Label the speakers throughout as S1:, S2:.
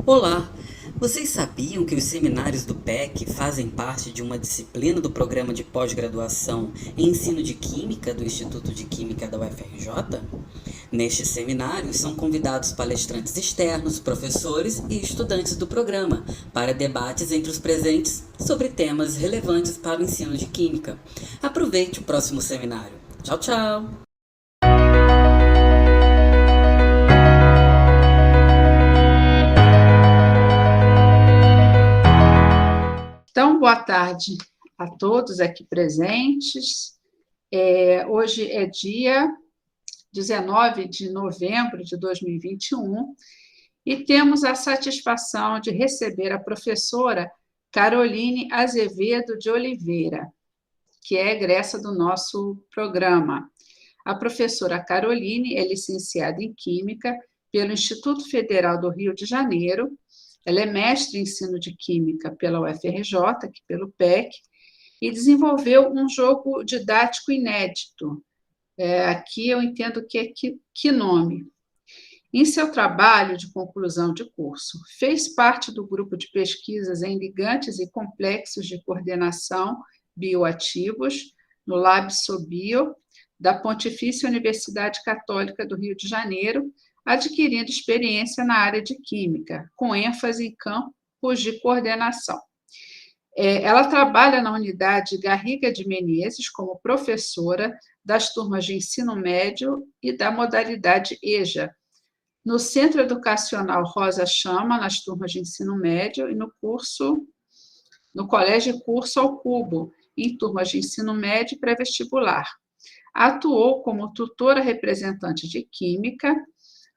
S1: Olá! Vocês sabiam que os seminários do PEC fazem parte de uma disciplina do programa de pós-graduação em ensino de Química do Instituto de Química da UFRJ? Nestes seminários são convidados palestrantes externos, professores e estudantes do programa para debates entre os presentes sobre temas relevantes para o ensino de Química. Aproveite o próximo seminário. Tchau, tchau!
S2: Então, boa tarde a todos aqui presentes. Hoje é dia 19 de novembro de 2021 e temos a satisfação de receber a professora Caroline Azevedo de Oliveira, que é egressa do nosso programa. A professora Caroline é licenciada em Química pelo Instituto Federal do Rio de Janeiro. Ela é mestre em ensino de Química pela UFRJ, aqui pelo PEC, e desenvolveu um jogo didático inédito. Aqui eu entendo que é Quinome. Em seu trabalho de conclusão de curso, fez parte do grupo de pesquisas em ligantes e complexos de coordenação bioativos, no LabSoBio, da Pontifícia Universidade Católica do Rio de Janeiro, adquirindo experiência na área de Química, com ênfase em campos de coordenação. Ela trabalha na unidade Garriga de Menezes como professora das turmas de ensino médio e da modalidade EJA, no Centro Educacional Rosa Chama, nas turmas de ensino médio, e no Colégio Curso ao Cubo, em turmas de ensino médio e pré-vestibular. Atuou como tutora representante de Química,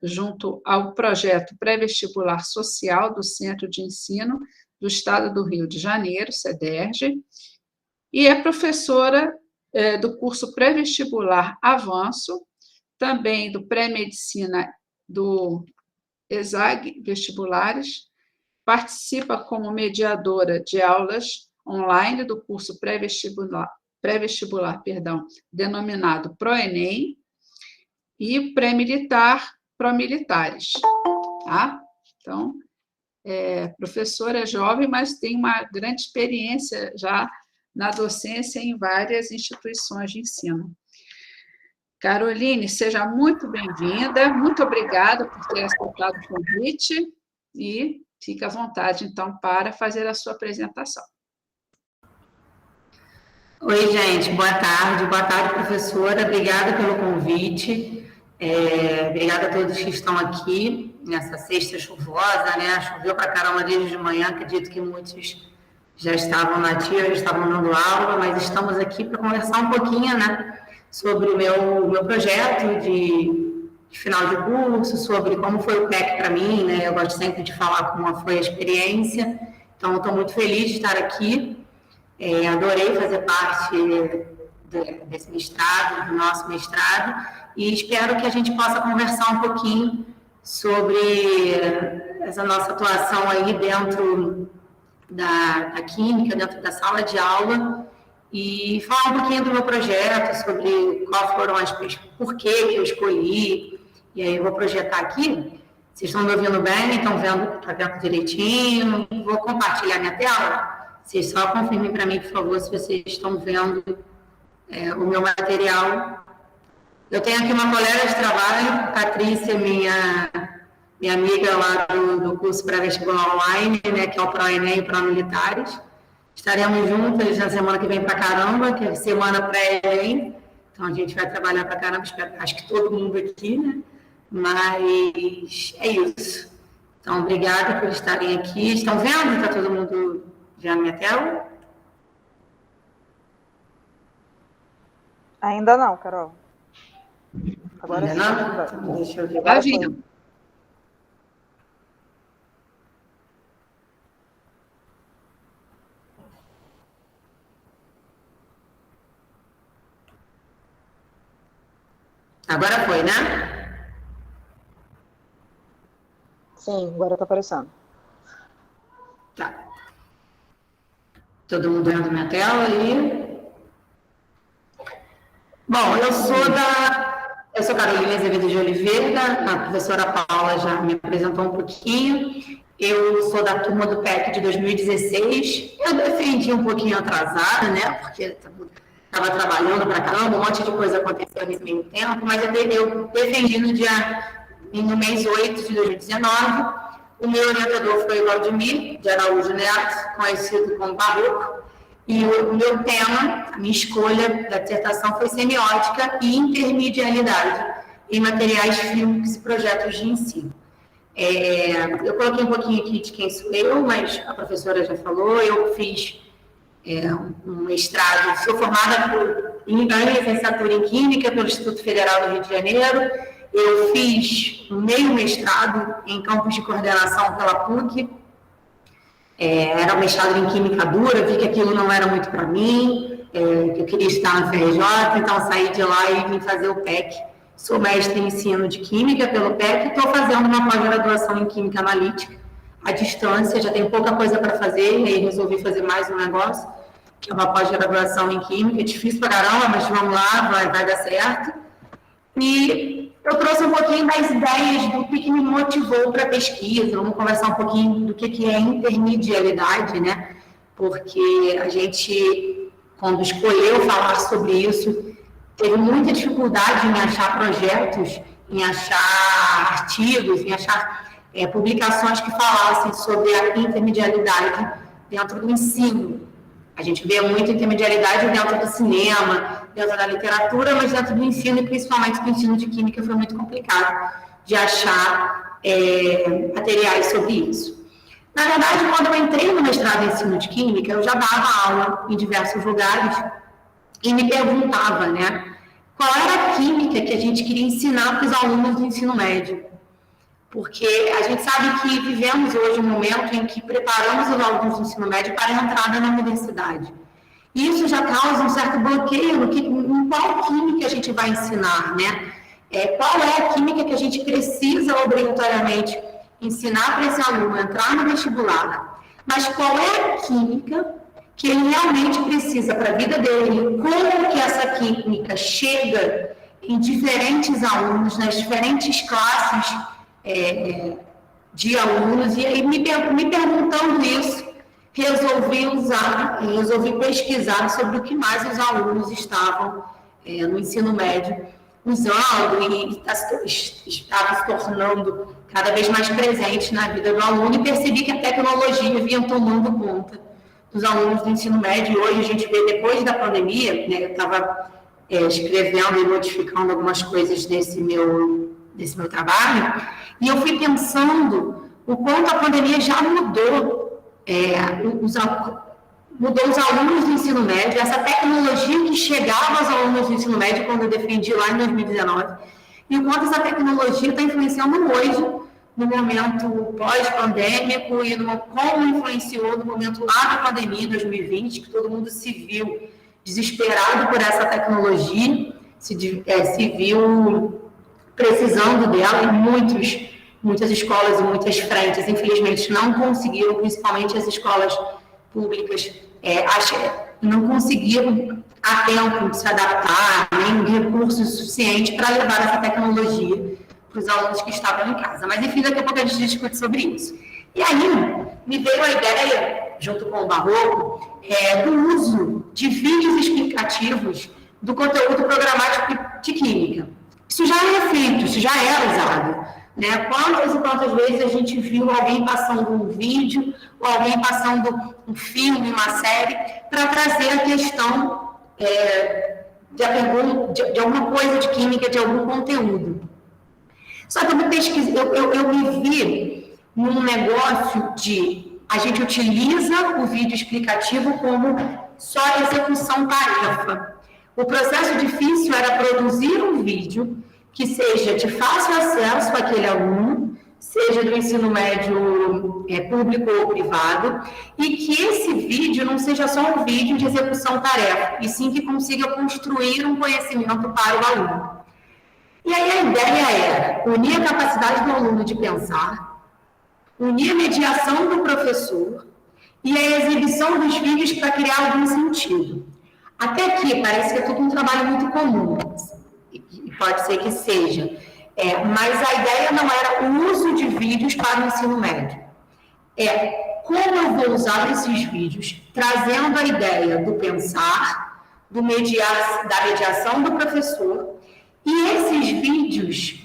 S2: junto ao projeto pré-vestibular social do Centro de Ensino do Estado do Rio de Janeiro, CEDERJ, e é professora do curso pré-vestibular Avanço, também do pré-medicina do ESAG Vestibulares, participa como mediadora de aulas online do curso pré-vestibular, denominado ProEnem, e pré-militar, pró-militares, tá? Então, professora jovem, mas tem uma grande experiência já na docência em várias instituições de ensino. Caroline, seja muito bem-vinda, muito obrigada por ter aceitado o convite e fique à vontade, então, para fazer a sua apresentação.
S3: Oi, gente, boa tarde, professora, obrigada pelo convite. Obrigada a todos que estão aqui nessa sexta chuvosa, né? Choveu para caramba desde de manhã, acredito que muitos já estavam na ativa, já estavam dando aula, mas estamos aqui para conversar um pouquinho, né, sobre o meu projeto de final de curso, sobre como foi o PEC para mim, né? Eu gosto sempre de falar como foi a experiência, então estou muito feliz de estar aqui. Adorei fazer parte desse mestrado, do nosso mestrado, e espero que a gente possa conversar um pouquinho sobre essa nossa atuação aí dentro da Química, dentro da sala de aula, e falar um pouquinho do meu projeto, sobre qual foram por que eu escolhi, e aí eu vou projetar aqui. Vocês estão me ouvindo bem? Estão vendo, tá vendo direitinho? Vou compartilhar minha tela. Vocês só confirmem para mim, por favor, se vocês estão vendo o meu material. Eu tenho aqui uma colega de trabalho, Patrícia, minha amiga lá do curso pré-vestibular online, né, que é o ProEnem e Pró-Militares. Estaremos juntas na semana que vem para caramba, que é semana pré-ENEM. Então, a gente vai trabalhar para caramba, acho que todo mundo aqui, né? Mas é isso. Então, obrigada por estarem aqui. Estão vendo? Está todo mundo vendo minha tela?
S4: Ainda não, Carol. Agora
S3: ainda sim. Não? Deixa eu ver.
S2: Tá vindo.
S3: Agora foi, né?
S4: Sim, agora está aparecendo.
S3: Tá. Todo mundo vendo minha tela aí? Bom, eu sou Carolina Azevedo de Oliveira, a professora Paula já me apresentou um pouquinho. Eu sou da turma do PEC de 2016. Eu defendi um pouquinho atrasada, né? Porque estava trabalhando para caramba, um monte de coisa aconteceu nesse meio tempo, mas eu defendi no mês 8 de 2019. O meu orientador foi o Valdemir de Araújo Neto, conhecido como Barroco, e o meu tema, a minha escolha da dissertação foi semiótica e intermedialidade em materiais fílmicos e projetos de ensino. Eu coloquei um pouquinho aqui de quem sou eu, mas a professora já falou, eu fiz um mestrado, sou formada em licenciatura em Química pelo Instituto Federal do Rio de Janeiro. Eu fiz um meio mestrado em campus de coordenação pela PUC, era um mestrado em Química dura, vi que aquilo não era muito para mim, que eu queria estar na FRJ, então saí de lá e vim fazer o PEC. Sou mestre em ensino de Química pelo PEC e estou fazendo uma pós-graduação em Química Analítica, à distância, já tenho pouca coisa para fazer, e aí resolvi fazer mais um negócio, que é uma pós-graduação em Química, é difícil pra caramba, mas vamos lá, vai dar certo. E eu trouxe um pouquinho das ideias do que me motivou para a pesquisa, vamos conversar um pouquinho do que é intermedialidade, né? Porque a gente, quando escolheu falar sobre isso, teve muita dificuldade em achar projetos, em achar artigos, em achar publicações que falassem sobre a intermedialidade dentro do ensino. A gente vê muito intermedialidade dentro do cinema, dentro da literatura, mas dentro do ensino, e principalmente do ensino de Química, foi muito complicado de achar materiais sobre isso. Na verdade, quando eu entrei no mestrado em ensino de Química, eu já dava aula em diversos lugares e me perguntava, né, qual era a química que a gente queria ensinar para os alunos do ensino médio. Porque a gente sabe que vivemos hoje um momento em que preparamos os alunos do ensino médio para a entrada na universidade. E isso já causa um certo bloqueio em qual química a gente vai ensinar, né? Qual é a química que a gente precisa obrigatoriamente ensinar para esse aluno entrar no vestibular, mas qual é a química que ele realmente precisa para a vida dele, como que essa química chega em diferentes alunos, nas diferentes classes de alunos, e aí me perguntando isso, resolvi pesquisar sobre o que mais os alunos estavam no ensino médio usando e estava se tornando cada vez mais presente na vida do aluno, e percebi que a tecnologia vinha tomando conta dos alunos do ensino médio. E hoje a gente vê, depois da pandemia, né, eu estava escrevendo e modificando algumas coisas desse meu trabalho, e eu fui pensando o quanto a pandemia já mudou os alunos do ensino médio, essa tecnologia que chegava aos alunos do ensino médio quando eu defendi lá em 2019, e o quanto essa tecnologia está influenciando hoje, no momento pós-pandêmico, e como influenciou no momento lá da pandemia, 2020, que todo mundo se viu desesperado por essa tecnologia, se viu precisando dela, e muitas escolas e muitas frentes, infelizmente, não conseguiram, principalmente as escolas públicas, não conseguiram a tempo de se adaptar, nem recursos suficientes para levar essa tecnologia para os alunos que estavam em casa. Mas, enfim, daqui a pouco a gente discute sobre isso. E aí, me veio a ideia, junto com o Barroco, do uso de vídeos explicativos do conteúdo programático de Química. Isso já é feito, isso já é usado, né? Quantas e quantas vezes a gente viu alguém passando um vídeo, ou alguém passando um filme, uma série, para trazer a questão de alguma coisa de química, de algum conteúdo. Só que eu me vi num negócio de a gente utiliza o vídeo explicativo como só execução-tarefa. O processo difícil era produzir um vídeo que seja de fácil acesso àquele aluno, seja do ensino médio público ou privado, e que esse vídeo não seja só um vídeo de execução-tarefa, e sim que consiga construir um conhecimento para o aluno. E aí a ideia era unir a capacidade do aluno de pensar, unir a mediação do professor e a exibição dos vídeos para criar algum sentido. Até aqui, parece que é tudo um trabalho muito comum, e pode ser que seja, mas a ideia não era o uso de vídeos para o ensino médio. Como eu vou usar esses vídeos, trazendo a ideia do pensar, da mediação do professor, e esses vídeos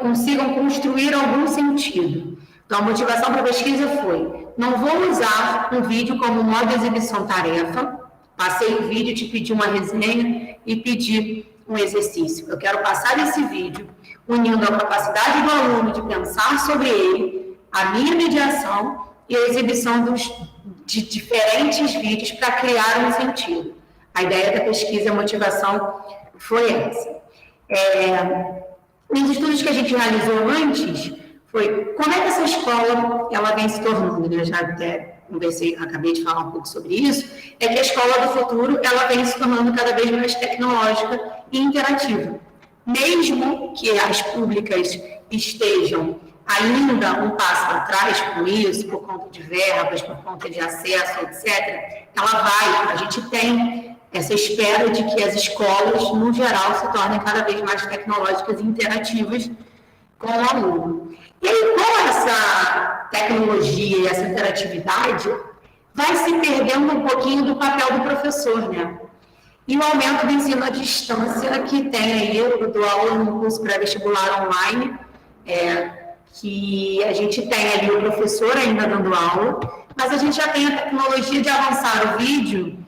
S3: consigam construir algum sentido. Então, a motivação para a pesquisa foi: não vou usar um vídeo como modo exibição-tarefa, passei o vídeo, te pedi uma resenha e pedi um exercício. Eu quero passar esse vídeo unindo a capacidade do aluno de pensar sobre ele, a minha mediação e a exibição de diferentes vídeos para criar um sentido. A ideia da pesquisa e a motivação foi essa. Nos estudos que a gente realizou antes, foi como é que essa escola ela vem se tornando, né? Eu já até acabei de falar um pouco sobre isso, é que a escola do futuro ela vem se tornando cada vez mais tecnológica e interativa. Mesmo que as públicas estejam ainda um passo atrás com isso, por conta de verbas, por conta de acesso, etc., a gente tem essa espera de que as escolas, no geral, se tornem cada vez mais tecnológicas e interativas com o aluno. E aí, com essa tecnologia e essa interatividade, vai se perdendo um pouquinho do papel do professor, né? E o aumento do ensino à distância, que tem aí, eu dou aula no curso pré-vestibular online, que a gente tem ali o professor ainda dando aula, mas a gente já tem a tecnologia de avançar o vídeo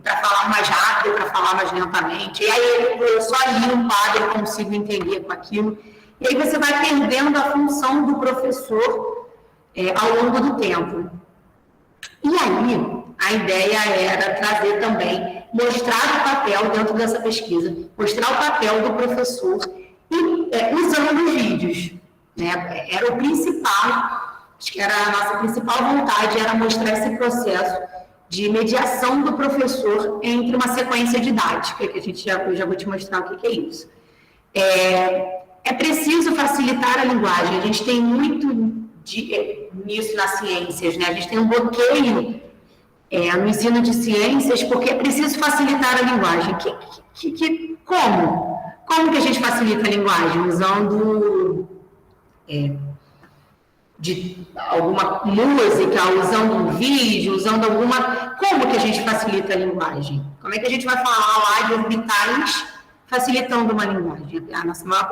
S3: para falar mais rápido, para falar mais lentamente, e aí eu só li um quadro, eu consigo entender com aquilo, e aí você vai perdendo a função do professor ao longo do tempo. E aí, a ideia era trazer também, mostrar o papel dentro dessa pesquisa, mostrar o papel do professor usando os vídeos. Né? Era o principal, acho que era a nossa principal vontade, era mostrar esse processo de mediação do professor entre uma sequência didática, que eu já vou te mostrar o que é isso. É preciso facilitar a linguagem, a gente tem muito nisso nas ciências, né? A gente tem um bloqueio no ensino de ciências, porque é preciso facilitar a linguagem. Como? Como que a gente facilita a linguagem? Usando de alguma música, usando um vídeo, usando alguma... Como que a gente facilita a linguagem? Como é que a gente vai falar lá de orbitais facilitando uma linguagem? A nossa maior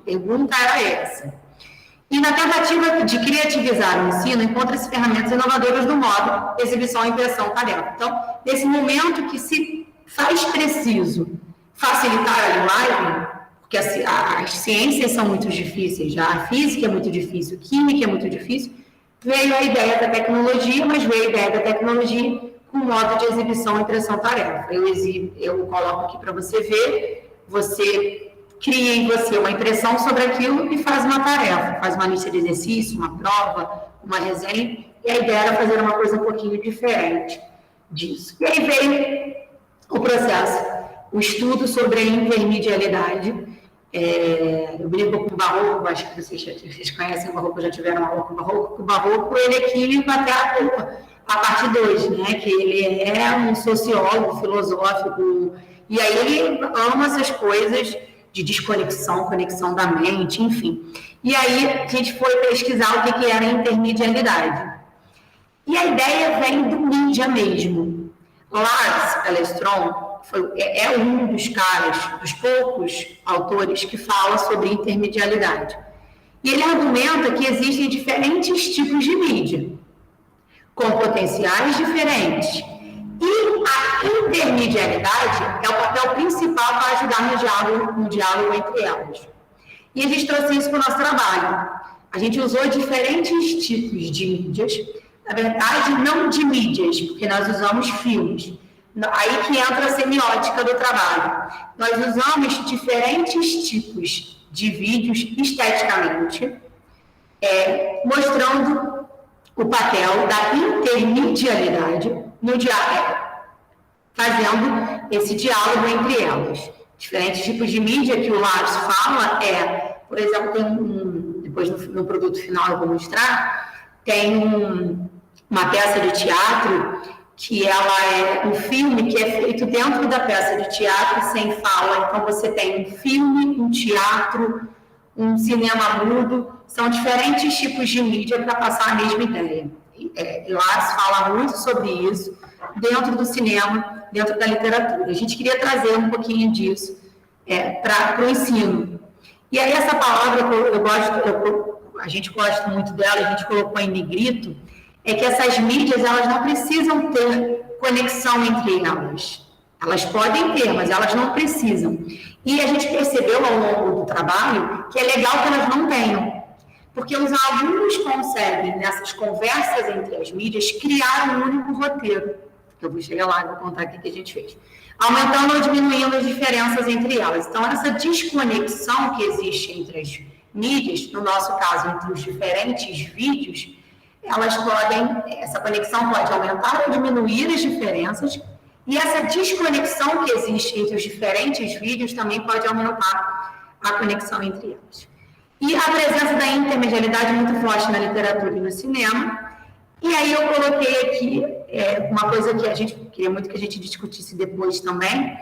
S3: pergunta era essa. E na tentativa de criativizar o ensino, encontra-se ferramentas inovadoras do modo exibição, impressão, tarefa. Então, nesse momento que se faz preciso facilitar a linguagem, porque as ciências são muito difíceis, já a física é muito difícil, a química é muito difícil, veio a ideia da tecnologia, mas veio a ideia da tecnologia com modo de exibição, impressão, tarefa. Eu coloco aqui para você ver, você cria em você uma impressão sobre aquilo e faz uma tarefa, faz uma lista de exercício, uma prova, uma resenha, e a ideia era fazer uma coisa um pouquinho diferente disso. E aí veio o processo, o estudo sobre a intermedialidade. Eu brinco com o Barroco, acho que vocês conhecem o Barroco, já tiveram aula com o Barroco. O Barroco, ele é químico até a parte 2, né? Que ele é um sociólogo, filosófico, e aí ele ama essas coisas de desconexão, conexão da mente, enfim. E aí a gente foi pesquisar o que era a intermedialidade. E a ideia vem do mídia mesmo. Lars Ellerstrom é um dos poucos autores que fala sobre intermedialidade. E ele argumenta que existem diferentes tipos de mídia, com potenciais diferentes. E a intermedialidade é o papel principal para ajudar no diálogo entre elas. E a gente trouxe isso para o nosso trabalho. A gente usou diferentes tipos de mídias, na verdade, não de mídias, porque nós usamos filmes. Aí que entra a semiótica do trabalho. Nós usamos diferentes tipos de vídeos esteticamente, mostrando o papel da intermedialidade no diálogo, fazendo esse diálogo entre elas. Diferentes tipos de mídia que o Lars fala por exemplo, tem depois no produto final eu vou mostrar, tem uma peça de teatro que ela é um filme que é feito dentro da peça de teatro sem fala. Então, você tem um filme, um teatro, um cinema mudo, são diferentes tipos de mídia para passar a mesma ideia. E lá se fala muito sobre isso dentro do cinema, dentro da literatura. A gente queria trazer um pouquinho disso para o ensino. E aí essa palavra que a gente gosta muito dela, a gente colocou em negrito, é que essas mídias elas não precisam ter conexão entre elas. Elas podem ter, mas elas não precisam. E a gente percebeu ao longo do trabalho que é legal que elas não tenham, porque os alunos conseguem, nessas conversas entre as mídias, criar um único roteiro. Eu vou chegar lá e vou contar o que a gente fez. Aumentando ou diminuindo as diferenças entre elas. Então, essa desconexão que existe entre as mídias, no nosso caso, entre os diferentes vídeos, essa conexão pode aumentar ou diminuir as diferenças, e essa desconexão que existe entre os diferentes vídeos também pode aumentar a conexão entre eles. E a presença da intermedialidade muito forte na literatura e no cinema. E aí eu coloquei aqui uma coisa que a gente queria muito que a gente discutisse depois também,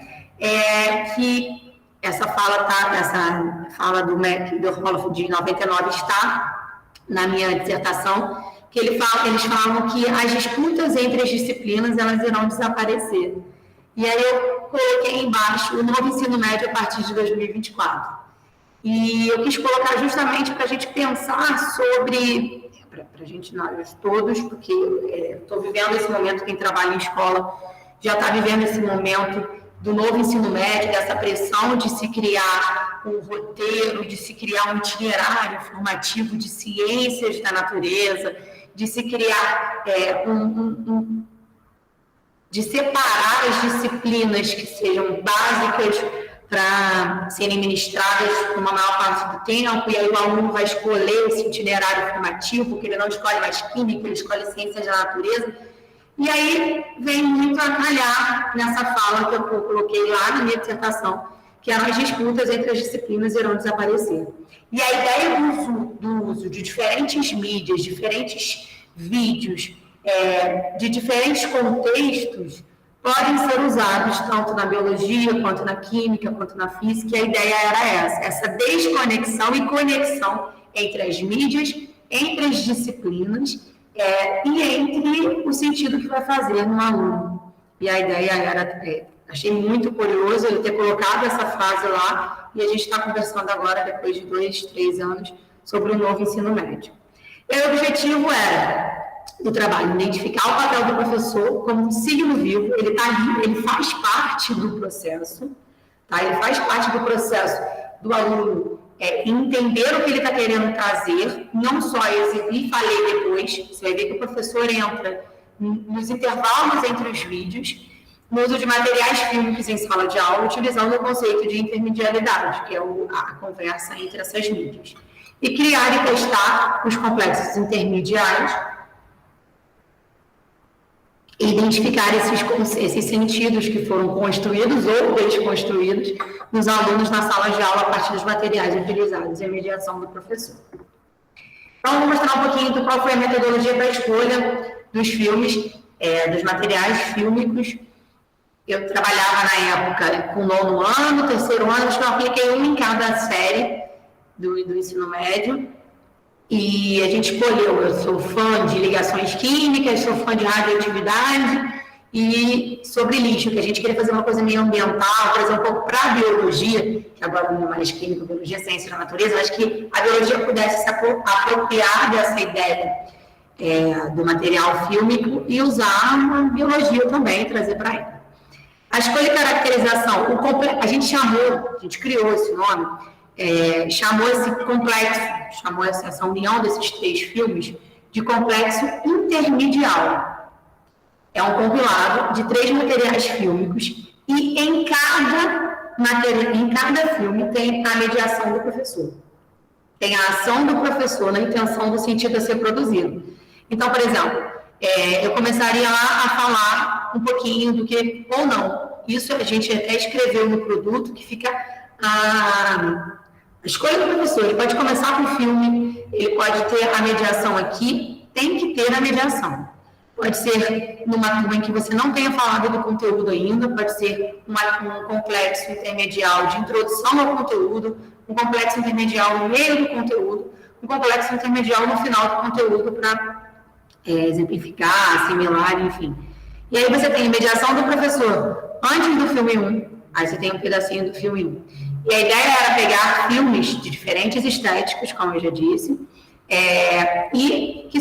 S3: que essa fala do Roloff de 99 está na minha dissertação, que eles falam que as disputas entre as disciplinas elas irão desaparecer. E aí eu coloquei embaixo o novo ensino médio a partir de 2024. E eu quis colocar justamente para a gente pensar sobre, para a gente, nós todos, porque estou vivendo esse momento, quem trabalha em escola já está vivendo esse momento do novo ensino médio, dessa pressão de se criar um roteiro, de se criar um itinerário formativo de ciências da natureza, de se criar de separar as disciplinas que sejam básicas para serem ministradas por uma maior parte do tempo, e aí o aluno vai escolher esse itinerário formativo, porque ele não escolhe mais química, ele escolhe ciências da natureza. E aí vem muito a calhar nessa fala que eu coloquei lá na minha dissertação, que as disputas entre as disciplinas irão desaparecer. E a ideia do uso de diferentes mídias, diferentes vídeos, de diferentes contextos, podem ser usados tanto na biologia, quanto na química, quanto na física, e a ideia era essa desconexão e conexão entre as mídias, entre as disciplinas, e entre o sentido que vai fazer no aluno. E a ideia era, achei muito curioso eu ter colocado essa frase lá, e a gente está conversando agora, depois de 2, 3 anos, sobre o novo ensino médio. E o objetivo era do trabalho, identificar o papel do professor como um signo vivo, ele está ali, ele faz parte do processo, tá? Ele faz parte do processo do aluno entender o que ele está querendo trazer, não só exibir, falei depois, você vai ver que o professor entra nos intervalos entre os vídeos, no uso de materiais fílmicos em sala de aula, utilizando o conceito de intermedialidade, que é a conversa entre essas mídias. E criar e testar os complexos intermediários, e identificar esses sentidos que foram construídos ou desconstruídos nos alunos na sala de aula a partir dos materiais utilizados e a mediação do professor. Então, vou mostrar um pouquinho de qual foi a metodologia para a escolha dos filmes, dos materiais fílmicos. Eu trabalhava na época com o 9º ano, 3º ano, acho que eu apliquei um em cada série do ensino médio. E a gente escolheu, eu sou fã de ligações químicas, sou fã de radioatividade e sobre lixo, que a gente queria fazer uma coisa meio ambiental, trazer um pouco para a biologia, que agora não é mais química, biologia, ciência da natureza, acho que a biologia pudesse se apropriar dessa ideia do material fílmico e usar uma biologia também, trazer para ela. A escolha e caracterização, a gente criou esse nome, chamou esse complexo, chamou essa união desses 3 filmes de complexo intermedial. É um compilado de 3 materiais fílmicos e em cada filme tem a mediação do professor. Tem a ação do professor na intenção do sentido a ser produzido. Então, por exemplo, eu começaria lá a falar um pouquinho do que, ou não, isso a gente até escreveu no produto, que fica a escolha do professor. Ele pode começar com o filme, ele pode ter a mediação aqui, tem que ter a mediação. Pode ser numa turma em que você não tenha falado do conteúdo ainda, pode ser um complexo intermedial de introdução ao conteúdo, um complexo intermedial no meio do conteúdo, um complexo intermedial no final do conteúdo para exemplificar, assimilar, enfim. E aí você tem a mediação do professor antes do filme 1, aí você tem um pedacinho do filme 1. E a ideia era pegar filmes de diferentes estéticas, como eu já disse, e que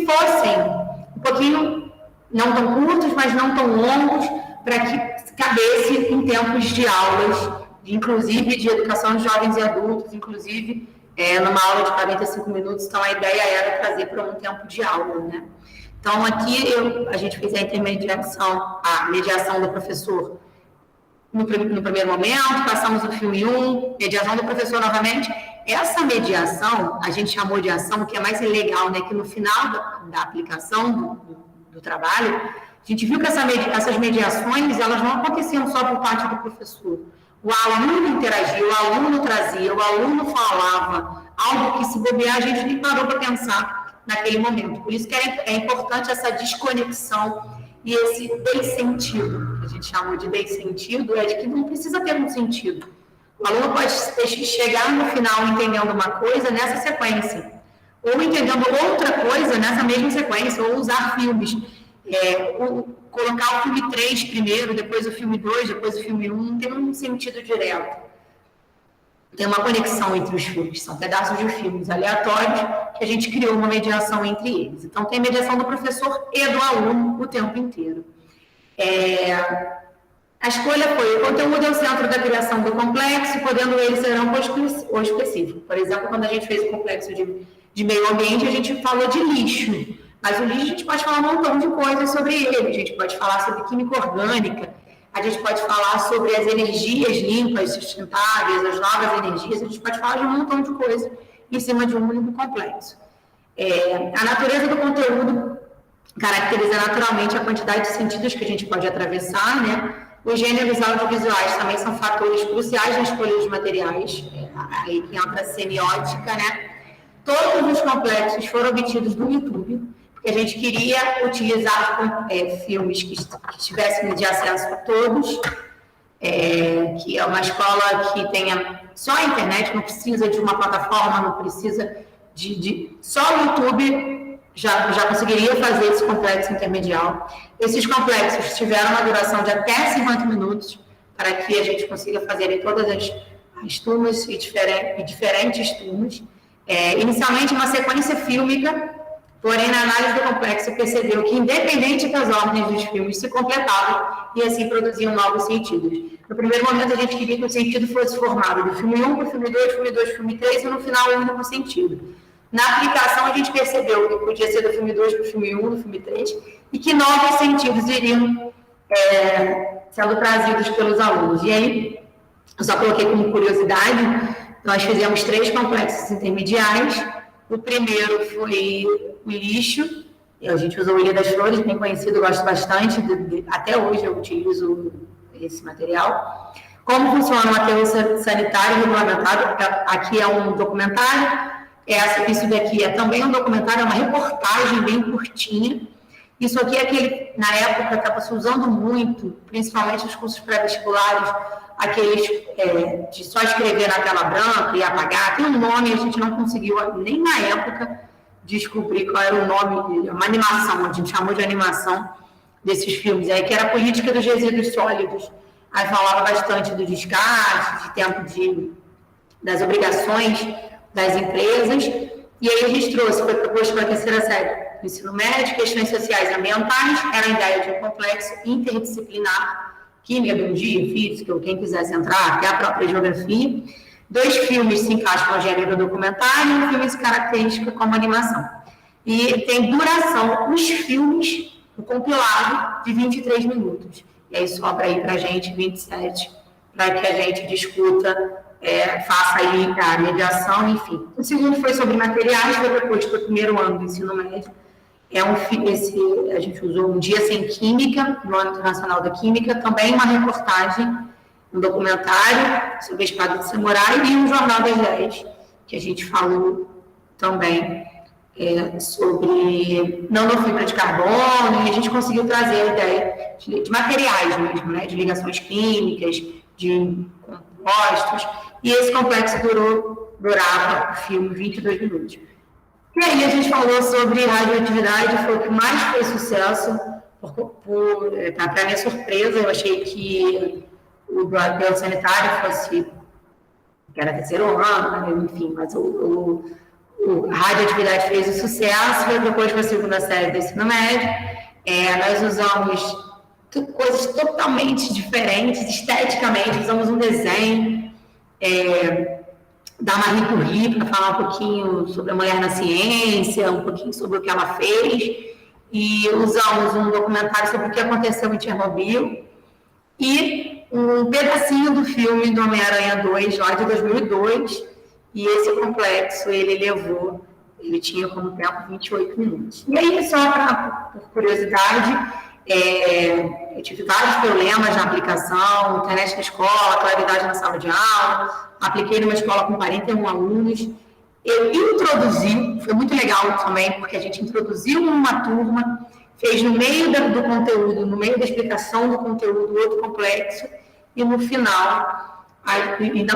S3: fossem um pouquinho, não tão curtos, mas não tão longos, para que cabesse em tempos de aulas, inclusive de educação de jovens e adultos, inclusive numa aula de 45 minutos. Então, a ideia era trazer para um tempo de aula, né? Então, aqui a gente fez a mediação do professor no primeiro momento, passamos o filme 1, mediação do professor novamente. Essa mediação, a gente chamou de ação, o que é mais legal, né? Que no final da aplicação do trabalho, a gente viu que essas mediações, elas não aconteciam só por parte do professor. O aluno interagia, o aluno trazia, o aluno falava, algo que se bobear a gente nem parou para pensar naquele momento. Por isso que é importante essa desconexão e esse dessentido, que a gente chama de dessentido, de que não precisa ter um sentido. O aluno pode chegar no final entendendo uma coisa nessa sequência, ou entendendo outra coisa nessa mesma sequência, ou usar filmes. Colocar o filme 3 primeiro, depois o filme 2, depois o filme 1, não tem um sentido direto. Tem uma conexão entre os filmes, são pedaços de filmes aleatórios que a gente criou uma mediação entre eles. Então, tem mediação do professor e do aluno o tempo inteiro. A escolha foi: o conteúdo é o centro da criação do complexo, podendo ele ser amplo ou específico. Por exemplo, quando a gente fez o complexo de meio ambiente, a gente falou de lixo. Mas o lixo a gente pode falar um montão de coisas sobre ele. A gente pode falar sobre química orgânica, a gente pode falar sobre as energias limpas, sustentáveis, as novas energias, a gente pode falar de um montão de coisas em cima de um único complexo. A natureza do conteúdo caracteriza naturalmente a quantidade de sentidos que a gente pode atravessar, né? Os gêneros audiovisuais também são fatores cruciais na escolha dos materiais, aí que entra a semiótica, né? Todos os complexos foram obtidos do YouTube, porque a gente queria utilizar filmes que estivessem de acesso a todos, que é uma escola que tenha só a internet, não precisa de uma plataforma, não precisa só o YouTube já conseguiria fazer esse complexo intermedial. Esses complexos tiveram uma duração de até 50 minutos, para que a gente consiga fazer em todas as turmas e diferentes turmas. Inicialmente uma sequência fílmica, porém na análise do complexo percebeu que, independente das ordens dos filmes, se completavam e assim produziam novos sentidos. No primeiro momento a gente queria que o sentido fosse formado do filme 1 para o filme 2, filme 2 para o filme 3 e no final o único sentido. Na aplicação a gente percebeu que podia ser do filme 2 para o filme 1, do filme 3, e que novos sentidos iriam sendo trazidos pelos alunos. E aí, eu só coloquei como curiosidade, nós fizemos 3 complexos intermediários. O primeiro foi o lixo, a gente usou o Ilha das Flores, bem conhecido, gosto bastante, até hoje eu utilizo esse material. Como funciona o aterro sanitário regulamentado, aqui é um documentário, isso daqui é também um documentário, é uma reportagem bem curtinha. Isso aqui é aquele, na época, estava se usando muito, principalmente os cursos pré-vestibulares, aqueles de só escrever na tela branca e apagar. Tem um nome, a gente não conseguiu, nem na época, descobrir qual era o nome, uma animação, a gente chamou de animação desses filmes, aí que era a política dos resíduos sólidos. Aí falava bastante do descarte, de tempo das obrigações das empresas, e aí a gente trouxe, foi proposto para a terceira série do ensino médio, questões sociais e ambientais, era a ideia de um complexo interdisciplinar, química, biologia, física, ou quem quisesse entrar, até a própria geografia. 2 filmes se encaixam no gênero documentário, e um filme se caracteriza como animação. E tem duração, os filmes, o compilado, de 23 minutos. E aí sobra aí para a gente 27, para que a gente discuta, faça aí a mediação, enfim. O segundo foi sobre materiais, foi proposto para o primeiro ano do ensino médio. A gente usou um dia sem química, no ano internacional da química, também uma reportagem, um documentário sobre a espada de samurai e um jornal das 10, que a gente falou também sobre nanofibra de carbono, e a gente conseguiu trazer a ideia de materiais mesmo, né, de ligações químicas, de compostos, e esse complexo durava o filme 22 minutos. E aí a gente falou sobre radioatividade, foi o que mais fez sucesso, para minha surpresa, eu achei que o do apelo sanitário fosse, que era terceiro ano, enfim, mas a radioatividade fez o sucesso, e depois foi a segunda série do ensino médio. Nós usamos coisas totalmente diferentes, esteticamente, usamos um desenho da Marie Curie para falar um pouquinho sobre a mulher na ciência, um pouquinho sobre o que ela fez, e usamos um documentário sobre o que aconteceu em Chernobyl, e um pedacinho do filme do Homem-Aranha 2, lá de 2002, e esse complexo ele tinha como tempo 28 minutos. E aí, só por curiosidade, eu tive vários problemas na aplicação, internet na escola, claridade na sala de aula, apliquei numa escola com 41 alunos. Eu introduzi, foi muito legal também, porque a gente introduziu uma turma, fez no meio do conteúdo, no meio da explicação do conteúdo, outro complexo, e no final,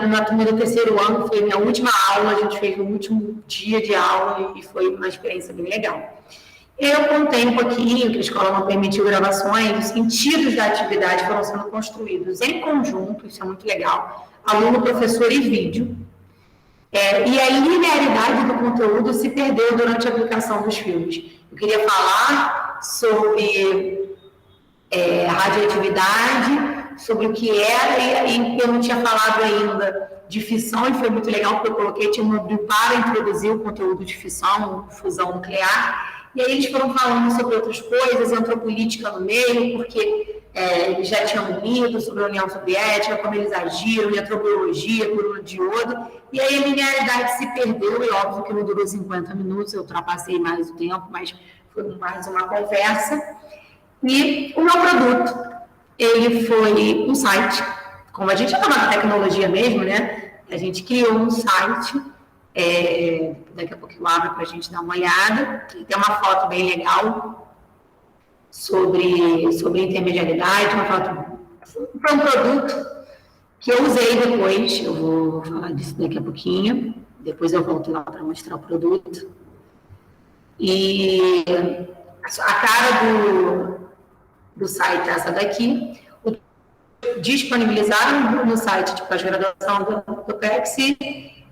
S3: na turma do terceiro ano, foi a minha última aula, a gente fez no último dia de aula, e foi uma experiência bem legal. Eu contei um pouquinho que a escola não permitiu gravações, os sentidos da atividade foram sendo construídos em conjunto, isso é muito legal, aluno, professor e vídeo. E a linearidade do conteúdo se perdeu durante a aplicação dos filmes. Eu queria falar sobre radioatividade, sobre o que era, e eu não tinha falado ainda de fissão, e foi muito legal, porque eu coloquei, tinha um módulo para introduzir o conteúdo de fissão, fusão nuclear. E aí eles foram falando sobre outras coisas, entrou política no meio, porque eles já tinham lido sobre a União Soviética, como eles agiram, entrou biologia, coluna de iodo, e aí a linearidade se perdeu, e óbvio que não durou 50 minutos, eu ultrapassei mais o tempo, mas foi mais uma conversa. E o meu produto, ele foi um site, como a gente estava na tecnologia mesmo, né? A gente criou um site, daqui a pouco eu abro para a gente dar uma olhada, tem uma foto bem legal sobre intermediariedade, foi um produto que eu usei depois, eu vou falar disso daqui a pouquinho, depois eu volto lá para mostrar o produto. E a cara do site é essa daqui, disponibilizaram no site de pós-graduação do PEX,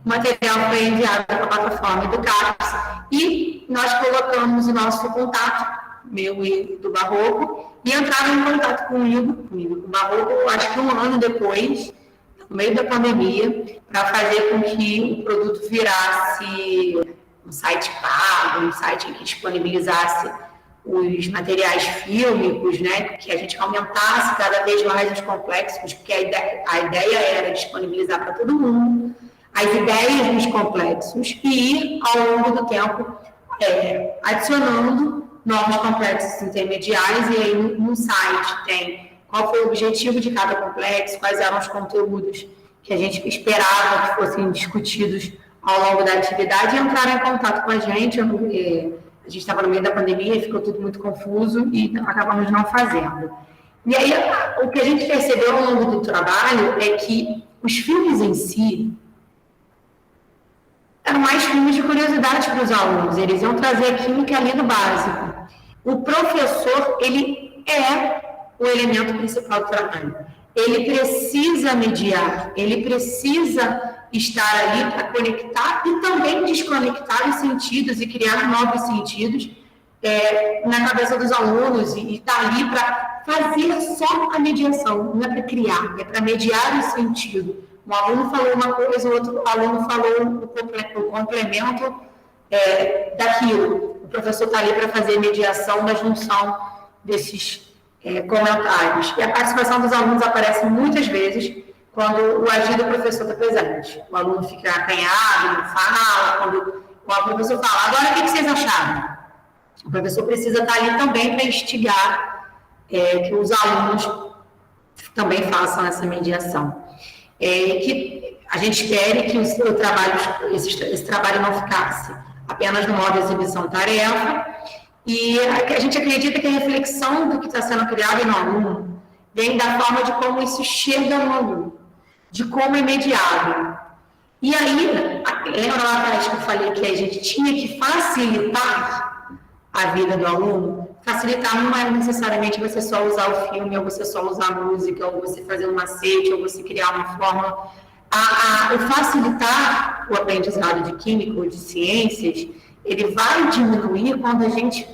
S3: o material foi enviado para a plataforma do CAPES e nós colocamos o nosso contato, meu e do Barroco, e entraram em contato comigo, com o Barroco, acho que um ano depois, no meio da pandemia, para fazer com que o produto virasse um site pago, um site que disponibilizasse os materiais fílmicos, né, que a gente aumentasse cada vez mais os complexos, porque a ideia era disponibilizar para todo mundo as ideias dos complexos e ir, ao longo do tempo, adicionando novos complexos intermediários, e aí no site tem qual foi o objetivo de cada complexo, quais eram os conteúdos que a gente esperava que fossem discutidos ao longo da atividade, e entraram em contato com a gente. A gente estava no meio da pandemia e ficou tudo muito confuso e acabamos não fazendo. E aí, o que a gente percebeu ao longo do trabalho é que os filmes em si eram mais filmes de curiosidade para os alunos, eles iam trazer a química ali no básico. O professor, ele é o elemento principal do trabalho. Ele precisa mediar, ele precisa estar ali para conectar e também desconectar os sentidos e criar novos sentidos na cabeça dos alunos, e estar ali para fazer só a mediação, não é para criar, é para mediar o sentido. Um aluno falou uma coisa, o outro aluno falou o complemento daquilo. O professor está ali para fazer mediação da junção desses comentários. E a participação dos alunos aparece muitas vezes quando o agir do professor está presente. O aluno fica acanhado, não fala, quando o professor fala, agora o que vocês acharam? O professor precisa estar ali também para instigar que os alunos também façam essa mediação. Que a gente espere que esse trabalho não ficasse apenas no modo exibição-tarefa. E a gente acredita que a reflexão do que está sendo criado no aluno vem da forma de como isso chega no aluno, de como é mediado. E aí, lembra lá atrás que eu falei que a gente tinha que facilitar a vida do aluno? Facilitar não é necessariamente você só usar o filme, ou você só usar a música, ou você fazer um macete, ou você criar uma fórmula. O facilitar o aprendizado de química ou de ciências, ele vai diminuir quando a gente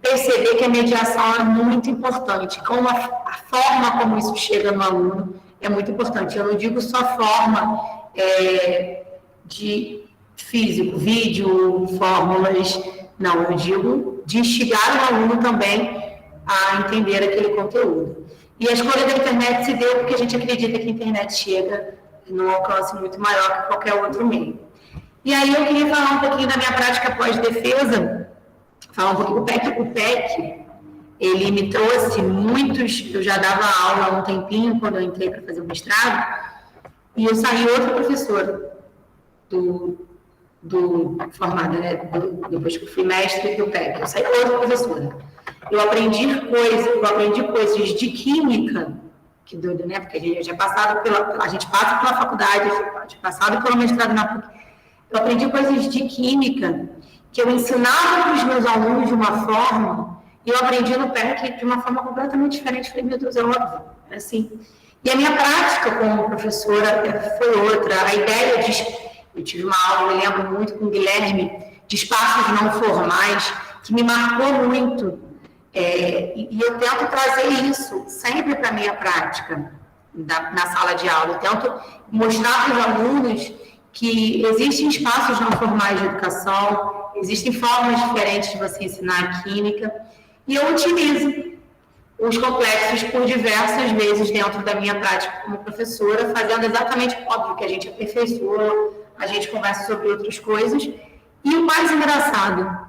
S3: perceber que a mediação é muito importante, como a forma como isso chega no aluno é muito importante. Eu não digo só forma de físico, vídeo, fórmulas, não, eu digo de instigar o aluno também a entender aquele conteúdo. E a escolha da internet se deu porque a gente acredita que a internet chega num alcance muito maior que qualquer outro meio. E aí eu queria falar um pouquinho da minha prática pós-defesa, falar um pouquinho o PEC, ele me trouxe muitos, eu já dava aula há um tempinho, quando eu entrei para fazer o mestrado, e eu saí outra professora formada, né, depois que eu fui mestre do PEC, eu saí outra professora. Eu aprendi coisas de química, que doido, né, porque a gente passa pela faculdade, a gente passado pelo mestrado na PUC, eu aprendi coisas de química que eu ensinava para os meus alunos de uma forma, e eu aprendi no PEC de uma forma completamente diferente. Falei, meu Deus, é óbvio, é assim. E a minha prática como professora foi outra. A ideia eu tive uma aula, eu lembro muito com o Guilherme, de espaços não formais, que me marcou muito. E eu tento trazer isso sempre para a minha prática na sala de aula. Eu tento mostrar para os alunos que existem espaços não formais de educação, existem formas diferentes de você ensinar química, e eu utilizo os complexos por diversas vezes dentro da minha prática como professora, fazendo exatamente, óbvio que a gente aperfeiçoa, a gente conversa sobre outras coisas, e o mais engraçado,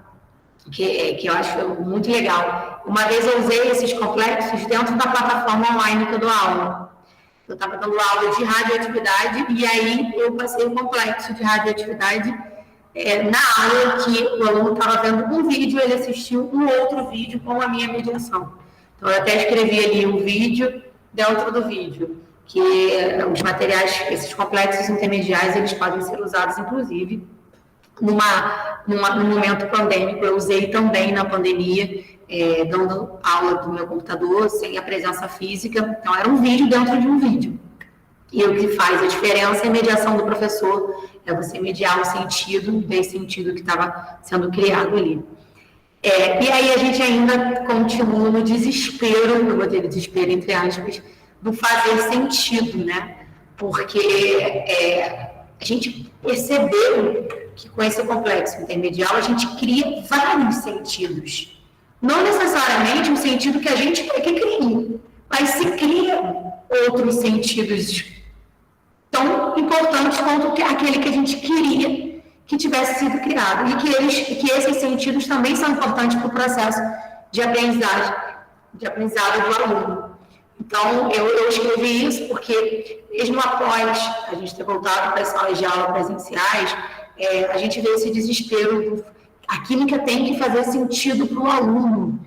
S3: que eu acho muito legal, uma vez eu usei esses complexos dentro da plataforma online que eu dou aula. Eu estava dando aula de radioatividade e aí eu passei o complexo de radioatividade na aula que o aluno estava vendo um vídeo, ele assistiu um outro vídeo com a minha mediação. Então, eu até escrevi ali um vídeo dentro do vídeo, que os materiais, esses complexos intermediários, eles podem ser usados, inclusive, num momento pandêmico. Eu usei também na pandemia, dando aula do meu computador, sem a presença física. Então, era um vídeo dentro de um vídeo. E o que faz a diferença é a mediação do professor, é você mediar o sentido, desse sentido que estava sendo criado ali. E aí a gente ainda continua no desespero, eu botei desespero entre aspas, do fazer sentido, né? Porque a gente percebeu que com esse complexo intermedial a gente cria vários sentidos. Não necessariamente o sentido que a gente cria, mas se cria outros sentidos tão importantes quanto aquele que a gente queria que tivesse sido criado, e que esses sentidos também são importantes para o processo de aprendizado do aluno. Então, eu escrevi isso porque, mesmo após a gente ter voltado para as salas de aula presenciais, a gente vê esse desespero. A química tem que fazer sentido para o aluno,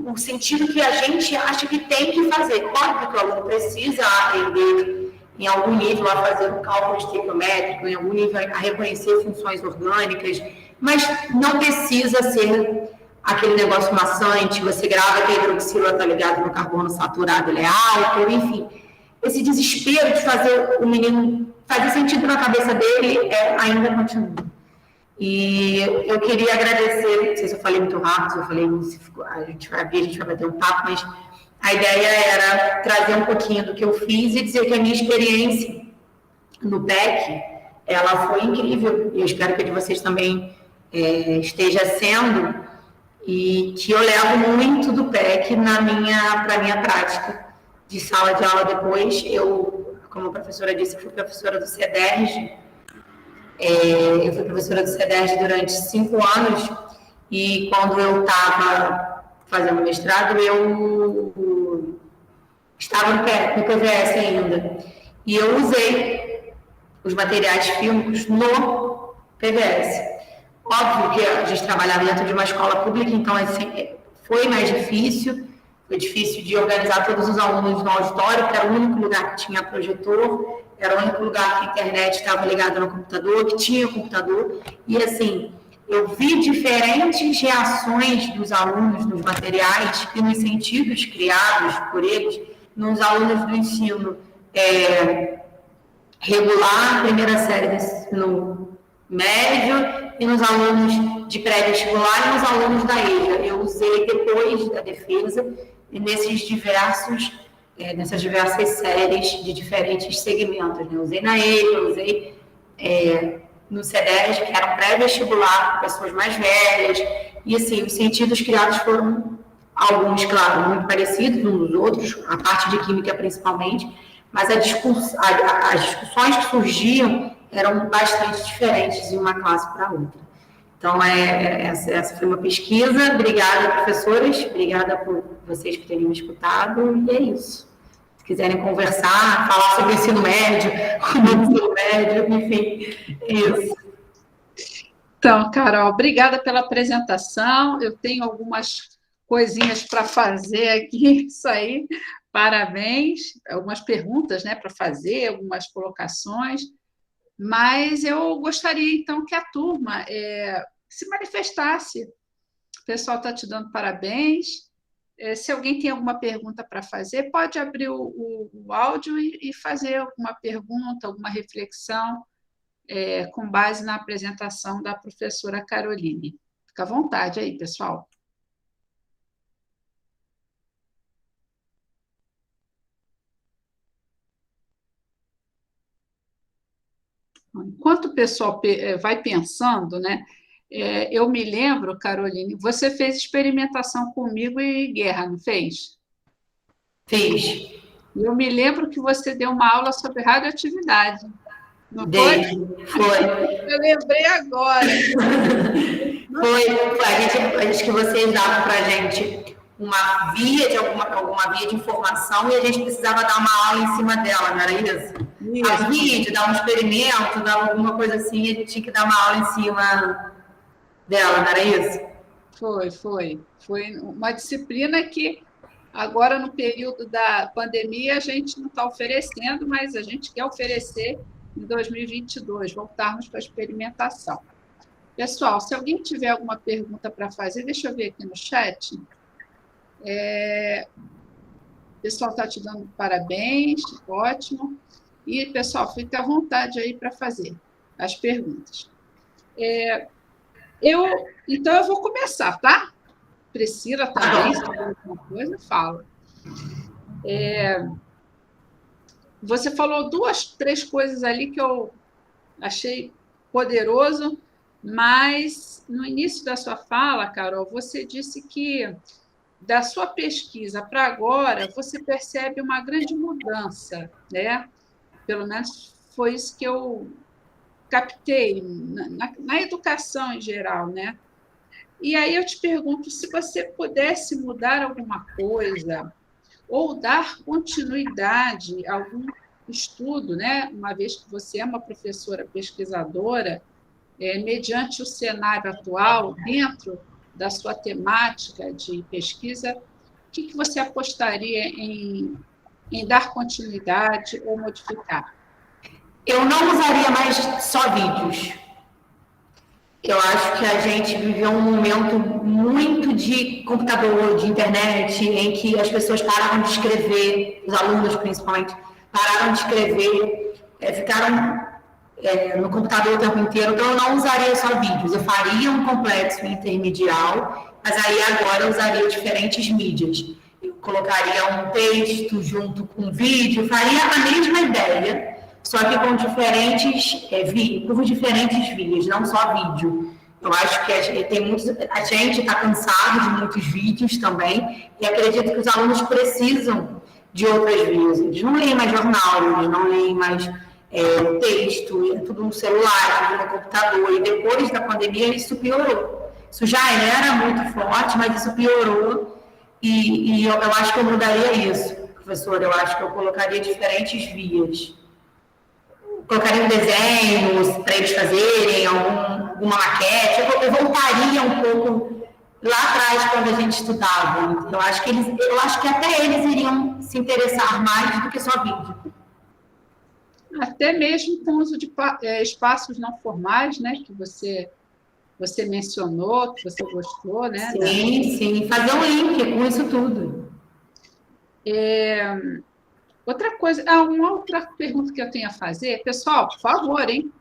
S3: o sentido que a gente acha que tem que fazer. Óbvio que o aluno precisa aprender em algum nível a fazer um cálculo estequiométrico, em algum nível a reconhecer funções orgânicas, mas não precisa ser aquele negócio maçante, você grava que a hidroxila está ligado no carbono saturado, ele é álcool, enfim. Esse desespero de fazer o menino fazer sentido na cabeça dele ainda continua. E eu queria agradecer, não sei se eu falei muito rápido, se eu falei, a gente vai bater um papo, mas a ideia era trazer um pouquinho do que eu fiz e dizer que a minha experiência no PEC, ela foi incrível, e eu espero que a de vocês também esteja sendo, e que eu levo muito do PEC para a minha prática de sala de aula depois. Eu, como a professora disse, fui professora do CEDERJ, eu fui professora do CEDERJ durante 5 anos, e quando eu estava fazendo mestrado, eu estava no PVS ainda, e eu usei os materiais fílmicos no PVS. Óbvio que a gente trabalhava dentro de uma escola pública, então assim, foi mais difícil. Foi difícil de organizar todos os alunos no auditório, que era o único lugar que tinha projetor, era o único lugar que a internet estava ligada no computador, que tinha computador. E, assim, eu vi diferentes reações dos alunos nos materiais e nos sentidos criados por eles, nos alunos do ensino regular, primeira série do ensino médio, e nos alunos de pré-vestibular e nos alunos da EJA. Eu usei depois da defesa, nessas diversas séries de diferentes segmentos. Né? Eu usei na EJA, eu usei no CEDES, que era um pré-vestibular, com pessoas mais velhas, e assim, os sentidos criados foram alguns, claro, muito parecidos uns dos outros, a parte de química principalmente, mas as discussões que surgiam eram bastante diferentes de uma classe para outra. Então, essa foi uma pesquisa. Obrigada, professores. Obrigada por vocês que terem me escutado. E é isso. Se quiserem conversar, falar sobre o ensino médio, enfim, é isso.
S2: Então, Carol, obrigada pela apresentação. Eu tenho algumas coisinhas para fazer aqui, isso aí. Parabéns. Algumas perguntas, né, para fazer, algumas colocações. Mas eu gostaria, então, que a turma se manifestasse. O pessoal está te dando parabéns. Se alguém tem alguma pergunta para fazer, pode abrir o áudio e fazer alguma pergunta, alguma reflexão, com base na apresentação da professora Caroline. Fica à vontade aí, pessoal. Enquanto o pessoal vai pensando, né? Eu me lembro, Caroline, você fez experimentação comigo em guerra, não fez?
S3: Fiz.
S2: Eu me lembro que você deu uma aula sobre radioatividade. Não foi?
S3: Foi.
S2: Eu lembrei agora.
S3: Foi. A gente que vocês davam para a gente uma via de alguma via de informação e a gente precisava dar uma aula em cima dela, não era isso? A vídeo, dar um experimento, dar alguma coisa assim, a gente tinha que dar uma aula em cima dela, não era isso?
S2: Foi uma disciplina que agora, no período da pandemia, a gente não está oferecendo, mas a gente quer oferecer em 2022, voltarmos para a experimentação. Pessoal, se alguém tiver alguma pergunta para fazer, deixa eu ver aqui no chat. O pessoal está te dando parabéns, ótimo. E, pessoal, fique à vontade aí para fazer as perguntas. Então, eu vou começar, tá? Priscila também, se tiver alguma coisa, fala. Você falou 2, 3 coisas ali que eu achei poderoso, mas no início da sua fala, Carol, você disse que da sua pesquisa para agora, você percebe uma grande mudança, né? Pelo menos foi isso que eu captei na educação em geral, né? E aí eu te pergunto, se você pudesse mudar alguma coisa ou dar continuidade a algum estudo, né? Uma vez que você é uma professora pesquisadora, mediante o cenário atual, dentro da sua temática de pesquisa, o que você apostaria em dar continuidade ou modificar?
S3: Eu não usaria mais só vídeos. Eu acho que a gente viveu um momento muito de computador, de internet, em que as pessoas pararam de escrever, os alunos principalmente, pararam de escrever, ficaram no computador o tempo inteiro. Então, eu não usaria só vídeos, eu faria um complexo intermedial, mas aí agora eu usaria diferentes mídias. Eu colocaria um texto junto com vídeo, faria a mesma ideia, só que com diferentes vias, não só vídeo. Eu acho que a gente está cansado de muitos vídeos também, e acredito que os alunos precisam de outras vias. Eles não leem mais jornal, eles não leem mais texto, é tudo no celular, tudo no computador, e depois da pandemia isso piorou. Isso já era muito forte, mas isso piorou, e eu acho que eu mudaria isso, professora. Eu acho que eu colocaria diferentes vias. colocaria um desenho para eles fazerem, alguma maquete. Eu voltaria um pouco lá atrás, quando a gente estudava. Eu acho que até eles iriam se interessar mais do que só vídeo.
S2: Até mesmo com o uso de espaços não formais, né, que você mencionou, que você gostou, né?
S3: Sim, fazer um link com isso tudo.
S2: Outra coisa, uma outra pergunta que eu tenho a fazer, pessoal, por favor, hein?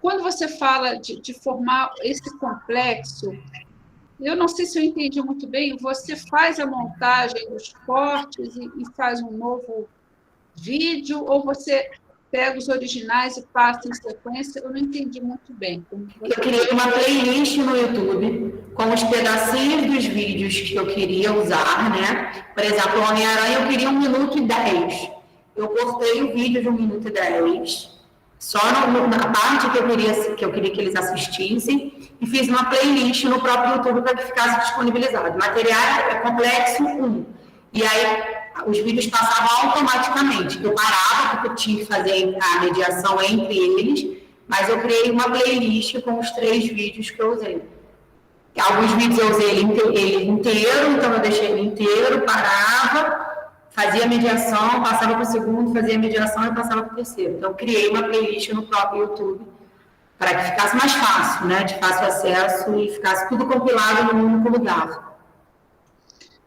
S2: Quando você fala de formar esse complexo, eu não sei se eu entendi muito bem, você faz a montagem dos cortes e faz um novo vídeo, ou você pega os originais e passa em sequência? Eu não entendi muito bem.
S3: Eu criei uma playlist no YouTube com os pedacinhos dos vídeos que eu queria usar, né? Por exemplo, o Homem-Aranha eu queria 1 minuto e 10. Eu cortei o vídeo de 1 minuto e 10, só na parte que eu queria que eles assistissem, e fiz uma playlist no próprio YouTube para que ficasse disponibilizado. Material é complexo 1. E aí os vídeos passavam automaticamente. Eu parava, porque eu tinha que fazer a mediação entre eles, mas eu criei uma playlist com os 3 vídeos que eu usei. Alguns vídeos eu usei ele inteiro, então eu deixei ele inteiro, parava, fazia a mediação, passava para o segundo, fazia a mediação e passava para o terceiro. Então, eu criei uma playlist no próprio YouTube para que ficasse mais fácil, né, de fácil acesso e ficasse tudo compilado num único lugar.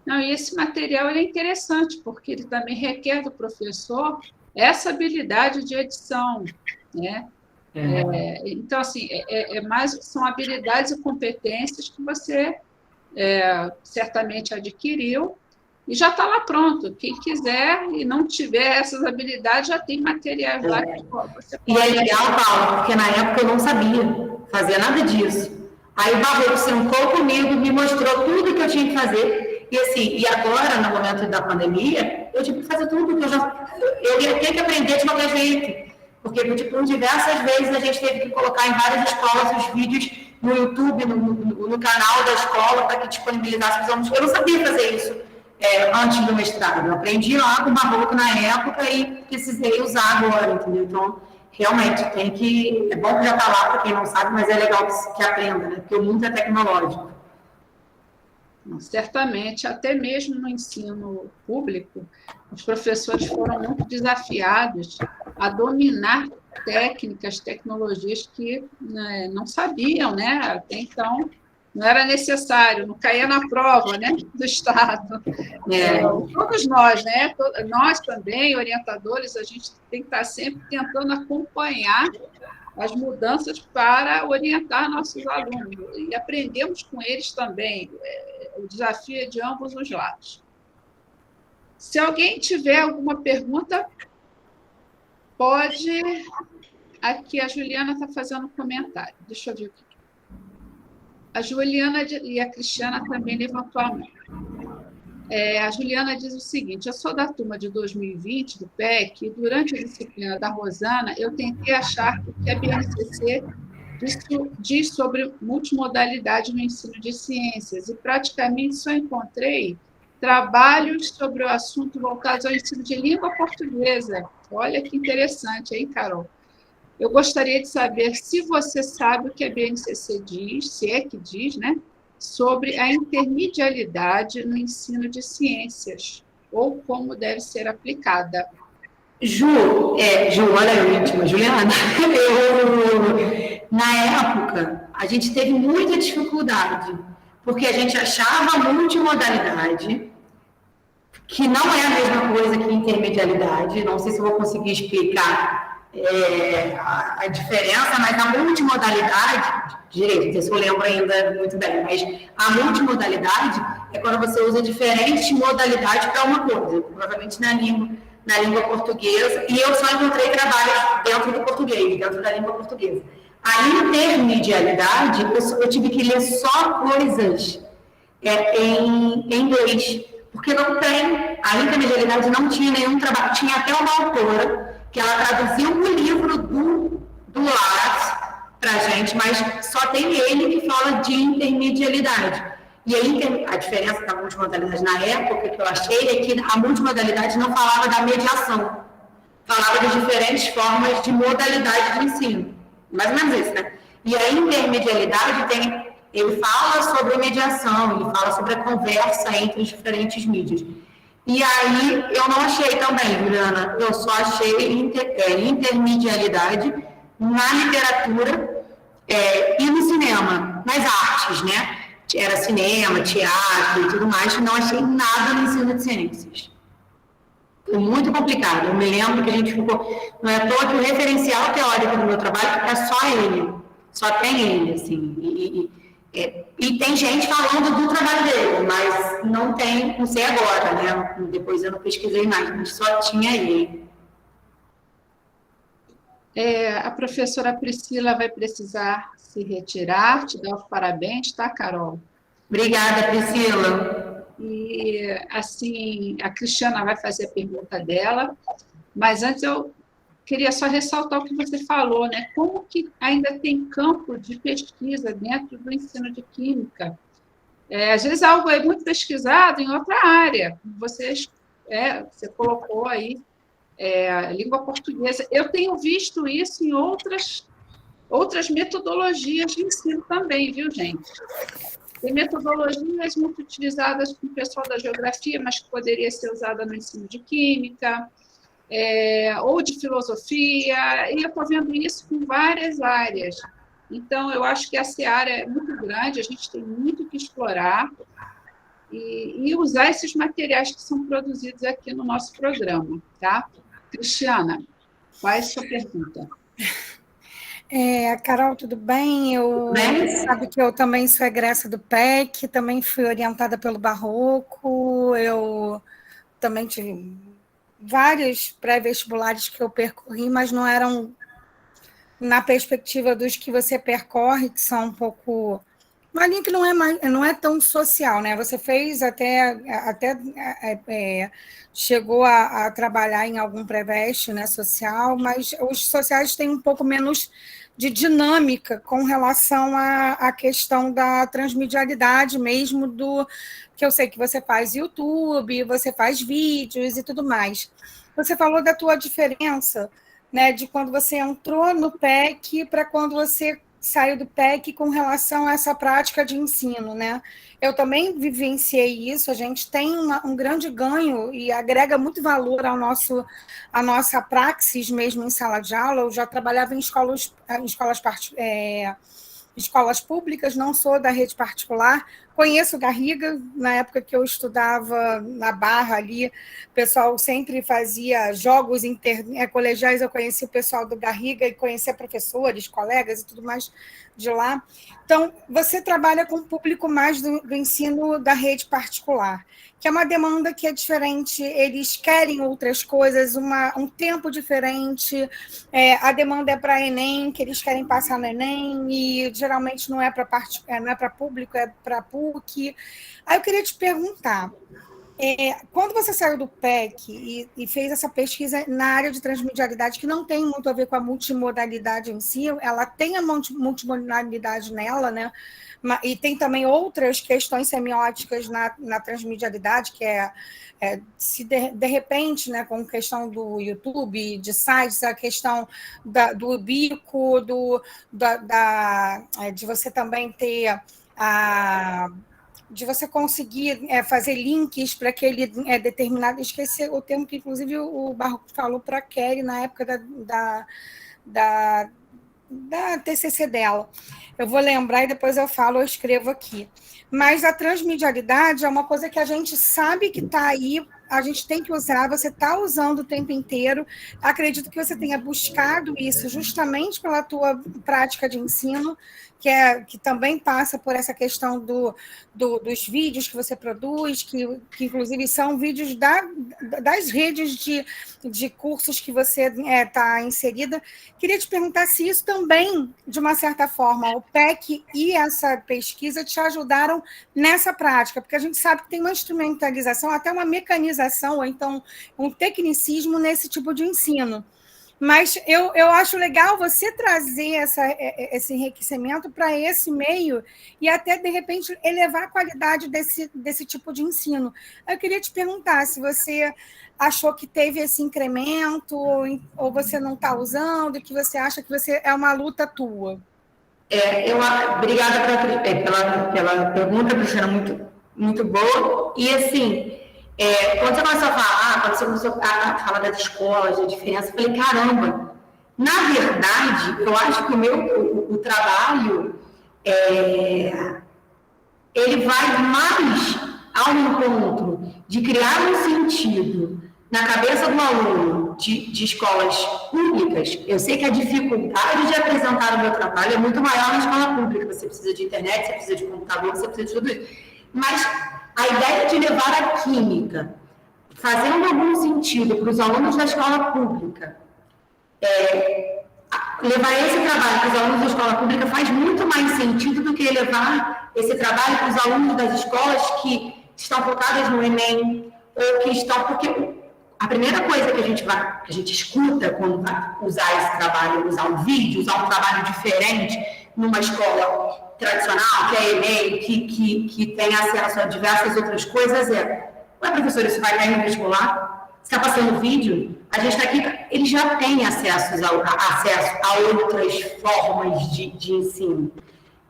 S2: Não, e esse material ele é interessante, porque ele também requer do professor essa habilidade de edição, né? Então, assim, são habilidades e competências que você certamente adquiriu e já está lá pronto. Quem quiser e não tiver essas habilidades, já tem materiais lá que você pode...
S3: E é legal, Paulo, porque na época eu não sabia fazer nada disso. Aí o Barroco sentou comigo, me mostrou tudo que eu tinha que fazer. E assim, e agora, no momento da pandemia, eu tive que fazer tudo que eu ia ter que aprender de qualquer jeito. Porque, por diversas vezes, a gente teve que colocar em várias escolas os vídeos no YouTube, no canal da escola, para que disponibilizasse os alunos. Eu não sabia fazer isso antes do mestrado. Eu aprendi lá com o Barroco na época e precisei usar agora, entendeu? Então, realmente, é bom que já está lá, para quem não sabe, mas é legal que aprenda, né? Porque o mundo é tecnológico.
S2: Certamente, até mesmo no ensino público, os professores foram muito desafiados a dominar técnicas, tecnologias que não sabiam, né? Até então, não era necessário, não caía na prova, né, do Estado. Todos nós, né? Nós também, orientadores, a gente tem que estar sempre tentando acompanhar as mudanças para orientar nossos alunos. E aprendemos com eles também. O desafio é de ambos os lados. Se alguém tiver alguma pergunta, pode... Aqui a Juliana está fazendo um comentário. Deixa eu ver o que. A Juliana e a Cristiana também levantou a mão. A Juliana diz o seguinte: eu sou da turma de 2020 do PEC e durante a disciplina da Rosana eu tentei achar o que a BNCC diz sobre multimodalidade no ensino de ciências e praticamente só encontrei trabalhos sobre o assunto voltados ao ensino de língua portuguesa. Olha que interessante, hein, Carol? Eu gostaria de saber se você sabe o que a BNCC diz, se é que diz, né, sobre a intermedialidade no ensino de ciências, ou como deve ser aplicada.
S3: Ju, olha eu íntima, Juliana, na época, a gente teve muita dificuldade, porque a gente achava multimodalidade, que não é a mesma coisa que intermedialidade, não sei se eu vou conseguir explicar a diferença, mas a multimodalidade, direito, não sei se eu lembro ainda muito bem, mas a multimodalidade é quando você usa diferentes modalidades para uma coisa, provavelmente na língua portuguesa, e eu só encontrei trabalhos dentro do português, dentro da língua portuguesa. A intermedialidade, eu tive que ler só coisas em inglês, porque não tem, a intermedialidade não tinha nenhum trabalho, tinha até uma autora que ela traduziu um livro do Lattes para a gente, mas só tem ele que fala de intermedialidade. E aí, a diferença da multimodalidade na época que eu achei é que a multimodalidade não falava da mediação, falava de diferentes formas de modalidade de ensino. Mais ou menos isso, né? E a intermedialidade ele fala sobre mediação, ele fala sobre a conversa entre as diferentes mídias. E aí eu não achei também, Juliana, eu só achei intermedialidade na literatura e no cinema, nas artes, né? Era cinema, teatro e tudo mais, não achei nada no ensino de ciências. Foi muito complicado. Eu me lembro que a gente ficou... Não é à toa que o referencial teórico do meu trabalho é só ele. Só tem ele, assim. E tem gente falando do trabalho dele, mas não tem, não sei agora, né? Depois eu não pesquisei mais, mas só tinha ele.
S2: A professora Priscila vai precisar se retirar, te dar os parabéns, tá, Carol?
S3: Obrigada, Priscila.
S2: E, assim, a Cristiana vai fazer a pergunta dela, mas antes eu queria só ressaltar o que você falou, né? Como que ainda tem campo de pesquisa dentro do ensino de química? Às vezes algo é muito pesquisado em outra área. Você colocou aí a língua portuguesa. Eu tenho visto isso em outras metodologias de ensino também, viu, gente? Tem metodologias muito utilizadas com o pessoal da geografia, mas que poderia ser usada no ensino de química, ou de filosofia, e eu estou vendo isso com várias áreas. Então, eu acho que a seara é muito grande, a gente tem muito que explorar e usar esses materiais que são produzidos aqui no nosso programa, tá? Cristiana, qual é a sua pergunta?
S5: Carol, tudo bem? Você sabe que eu também sou egressa do PEC, também fui orientada pelo Barroco, eu também tive vários pré-vestibulares que eu percorri, mas não eram na perspectiva dos que você percorre, que são um pouco... Uma linha que não é tão social, né? Você fez chegou a trabalhar em algum pré-veste, né, social, mas os sociais têm um pouco menos de dinâmica com relação à questão da transmedialidade mesmo, que eu sei que você faz YouTube, você faz vídeos e tudo mais. Você falou da tua diferença, né, de quando você entrou no PEC para quando você saiu do PEC com relação a essa prática de ensino, né? Eu também vivenciei isso, a gente tem um grande ganho e agrega muito valor à nossa praxis mesmo em sala de aula. Eu já trabalhava em escolas públicas, não sou da rede particular, conheço Garriga, na época que eu estudava na Barra ali, o pessoal sempre fazia jogos colegiais, eu conheci o pessoal do Garriga e conhecia professores, colegas e tudo mais de lá. Então, você trabalha com o público mais do ensino da rede particular, que é uma demanda que é diferente, eles querem outras coisas, um tempo diferente, a demanda é para Enem, que eles querem passar no Enem, e geralmente não é para público, é para PUC. Aí eu queria te perguntar, quando você saiu do PEC e fez essa pesquisa na área de transmedialidade, que não tem muito a ver com a multimodalidade em si, ela tem a multimodalidade nela, né? E tem também outras questões semióticas na transmedialidade, que se de repente, né, com a questão do YouTube, de sites, a questão do bico, de você também ter de você conseguir fazer links para aquele determinado... Esqueci o termo que, inclusive, o Barroco falou para a Kelly na época da TCC dela. Eu vou lembrar e depois eu falo, eu escrevo aqui. Mas a transmedialidade é uma coisa que a gente sabe que está aí, a gente tem que usar, você está usando o tempo inteiro. Acredito que você tenha buscado isso justamente pela tua prática de ensino, que também passa por essa questão dos vídeos que você produz, que inclusive são vídeos das redes de cursos que você está inserida. Queria te perguntar se isso também, de uma certa forma, o PEC e essa pesquisa te ajudaram nessa prática, porque a gente sabe que tem uma instrumentalização, até uma mecanização, ou então um tecnicismo nesse tipo de ensino. Mas eu acho legal você trazer esse enriquecimento para esse meio e até, de repente, elevar a qualidade desse tipo de ensino. Eu queria te perguntar se você achou que teve esse incremento ou você não está usando, que você acha que é uma luta tua.
S3: Obrigada pela pergunta, Cristiana, muito, muito boa. E, assim, quando você começou a falar, quando você começou a falar das escolas, da diferença, eu falei, caramba, na verdade, eu acho que o trabalho, ele vai mais ao encontro de criar um sentido na cabeça do aluno de escolas públicas. Eu sei que a dificuldade de apresentar o meu trabalho é muito maior na escola pública. Você precisa de internet, você precisa de computador, você precisa de tudo isso. Mas a ideia de levar a química, fazendo algum sentido para os alunos da escola pública, levar esse trabalho para os alunos da escola pública faz muito mais sentido do que levar esse trabalho para os alunos das escolas que estão focadas no Enem, ou que estão... Porque a primeira coisa que a gente escuta quando vai usar esse trabalho, usar um vídeo, usar um trabalho diferente numa escola tradicional, que é Enem, que tem acesso a diversas outras coisas, ué, professor, isso vai cair no vestibular? Você está passando vídeo? A gente está aqui, eles já têm acesso a outras formas de ensino.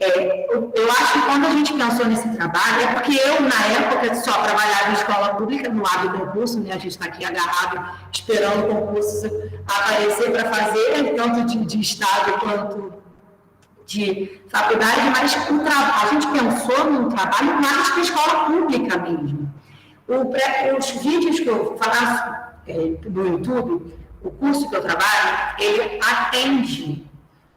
S3: Eu acho que quando a gente pensou nesse trabalho, é porque eu, na época, só trabalhava em escola pública, no lado do concurso, né? A gente está aqui agarrado, esperando o concurso aparecer para fazer, tanto de estado quanto de faculdade, mas a gente pensou num trabalho mais que escola pública mesmo. Os vídeos que eu faço no YouTube, o curso que eu trabalho, ele atende...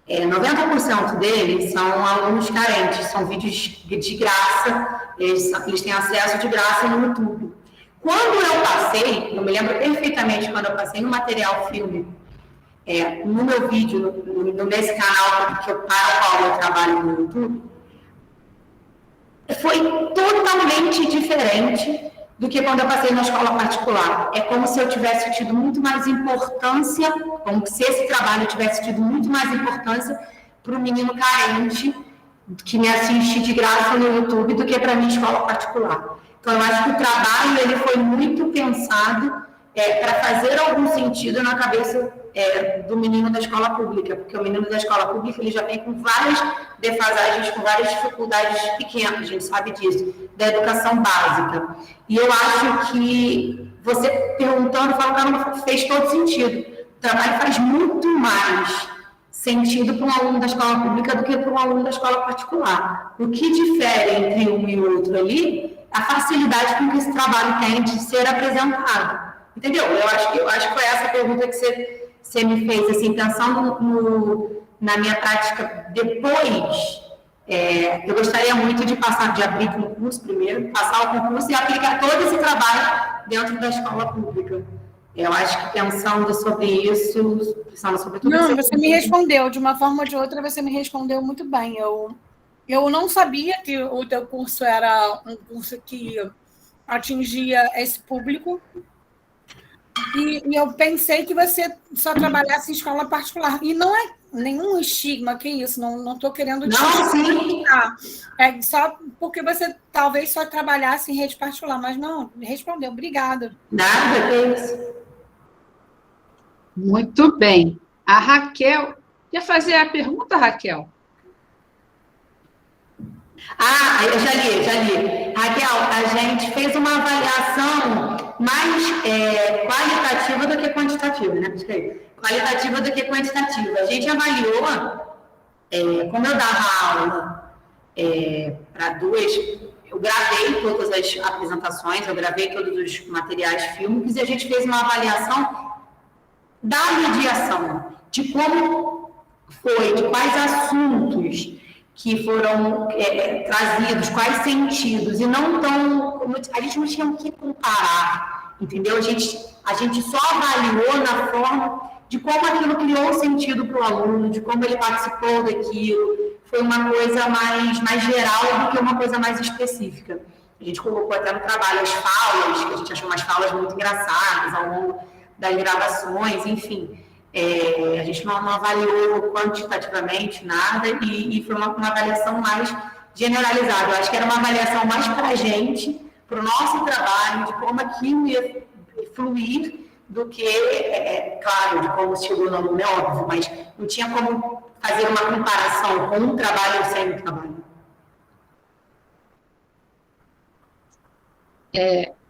S3: 90% deles são alunos carentes, são vídeos de graça, eles têm acesso de graça no YouTube. Quando eu passei, eu me lembro perfeitamente quando eu passei no material filme, no meu vídeo, nesse canal para o qual eu trabalho no YouTube, foi totalmente diferente do que quando eu passei na escola particular. É como se eu tivesse tido muito mais importância, como se esse trabalho tivesse tido muito mais importância para o menino carente que me assiste de graça no YouTube do que para a minha escola particular. Então, eu acho que o trabalho ele foi muito pensado para fazer algum sentido na cabeça do menino da escola pública, porque o menino da escola pública ele já vem com várias defasagens, com várias dificuldades pequenas, a gente sabe disso, da educação básica. E eu acho que você perguntando, falando, caramba, fez todo sentido. O trabalho faz muito mais sentido para um aluno da escola pública do que para um aluno da escola particular. O que difere entre um e outro ali é a facilidade com que esse trabalho tem de ser apresentado. Entendeu? Eu acho que foi essa a pergunta que você me fez, assim, pensando na minha prática depois. Eu gostaria muito de abrir concurso primeiro, passar o concurso e aplicar todo esse trabalho dentro da escola pública. Eu acho que pensando sobre isso, pensando sobre tudo isso...
S5: Não, você me respondeu, de uma forma ou de outra, você me respondeu muito bem. Eu não sabia que o teu curso era um curso que atingia esse público. E eu pensei que você só trabalhasse em escola particular. E não é nenhum estigma, que isso, não estou querendo te explicar. É só porque você talvez só trabalhasse em rede particular, mas não, me respondeu, obrigada.
S3: Nada, que isso.
S2: Muito bem. A Raquel, quer fazer a pergunta, Raquel?
S3: Eu já li. Raquel, a gente fez uma avaliação mais qualitativa do que quantitativa, né? Qualitativa do que quantitativa. A gente avaliou, como eu dava aula para eu gravei todas as apresentações, eu gravei todos os materiais fílmicos e a gente fez uma avaliação da mediação, de como foi, de quais assuntos que foram trazidos, quais sentidos, e não tão... A gente não tinha o que comparar, entendeu? A gente só avaliou na forma de como aquilo criou sentido para o aluno, de como ele participou daquilo. Foi uma coisa mais geral do que uma coisa mais específica. A gente colocou até no trabalho as falas, que a gente achou umas falas muito engraçadas ao longo das gravações, enfim. A gente não avaliou quantitativamente nada e foi uma avaliação mais generalizada. Eu acho que era uma avaliação mais para a gente, para o nosso trabalho, de como aquilo ia fluir, do que, claro, de como chegou no aluno, é óbvio, mas não tinha como fazer uma comparação com um trabalho ou sem um trabalho.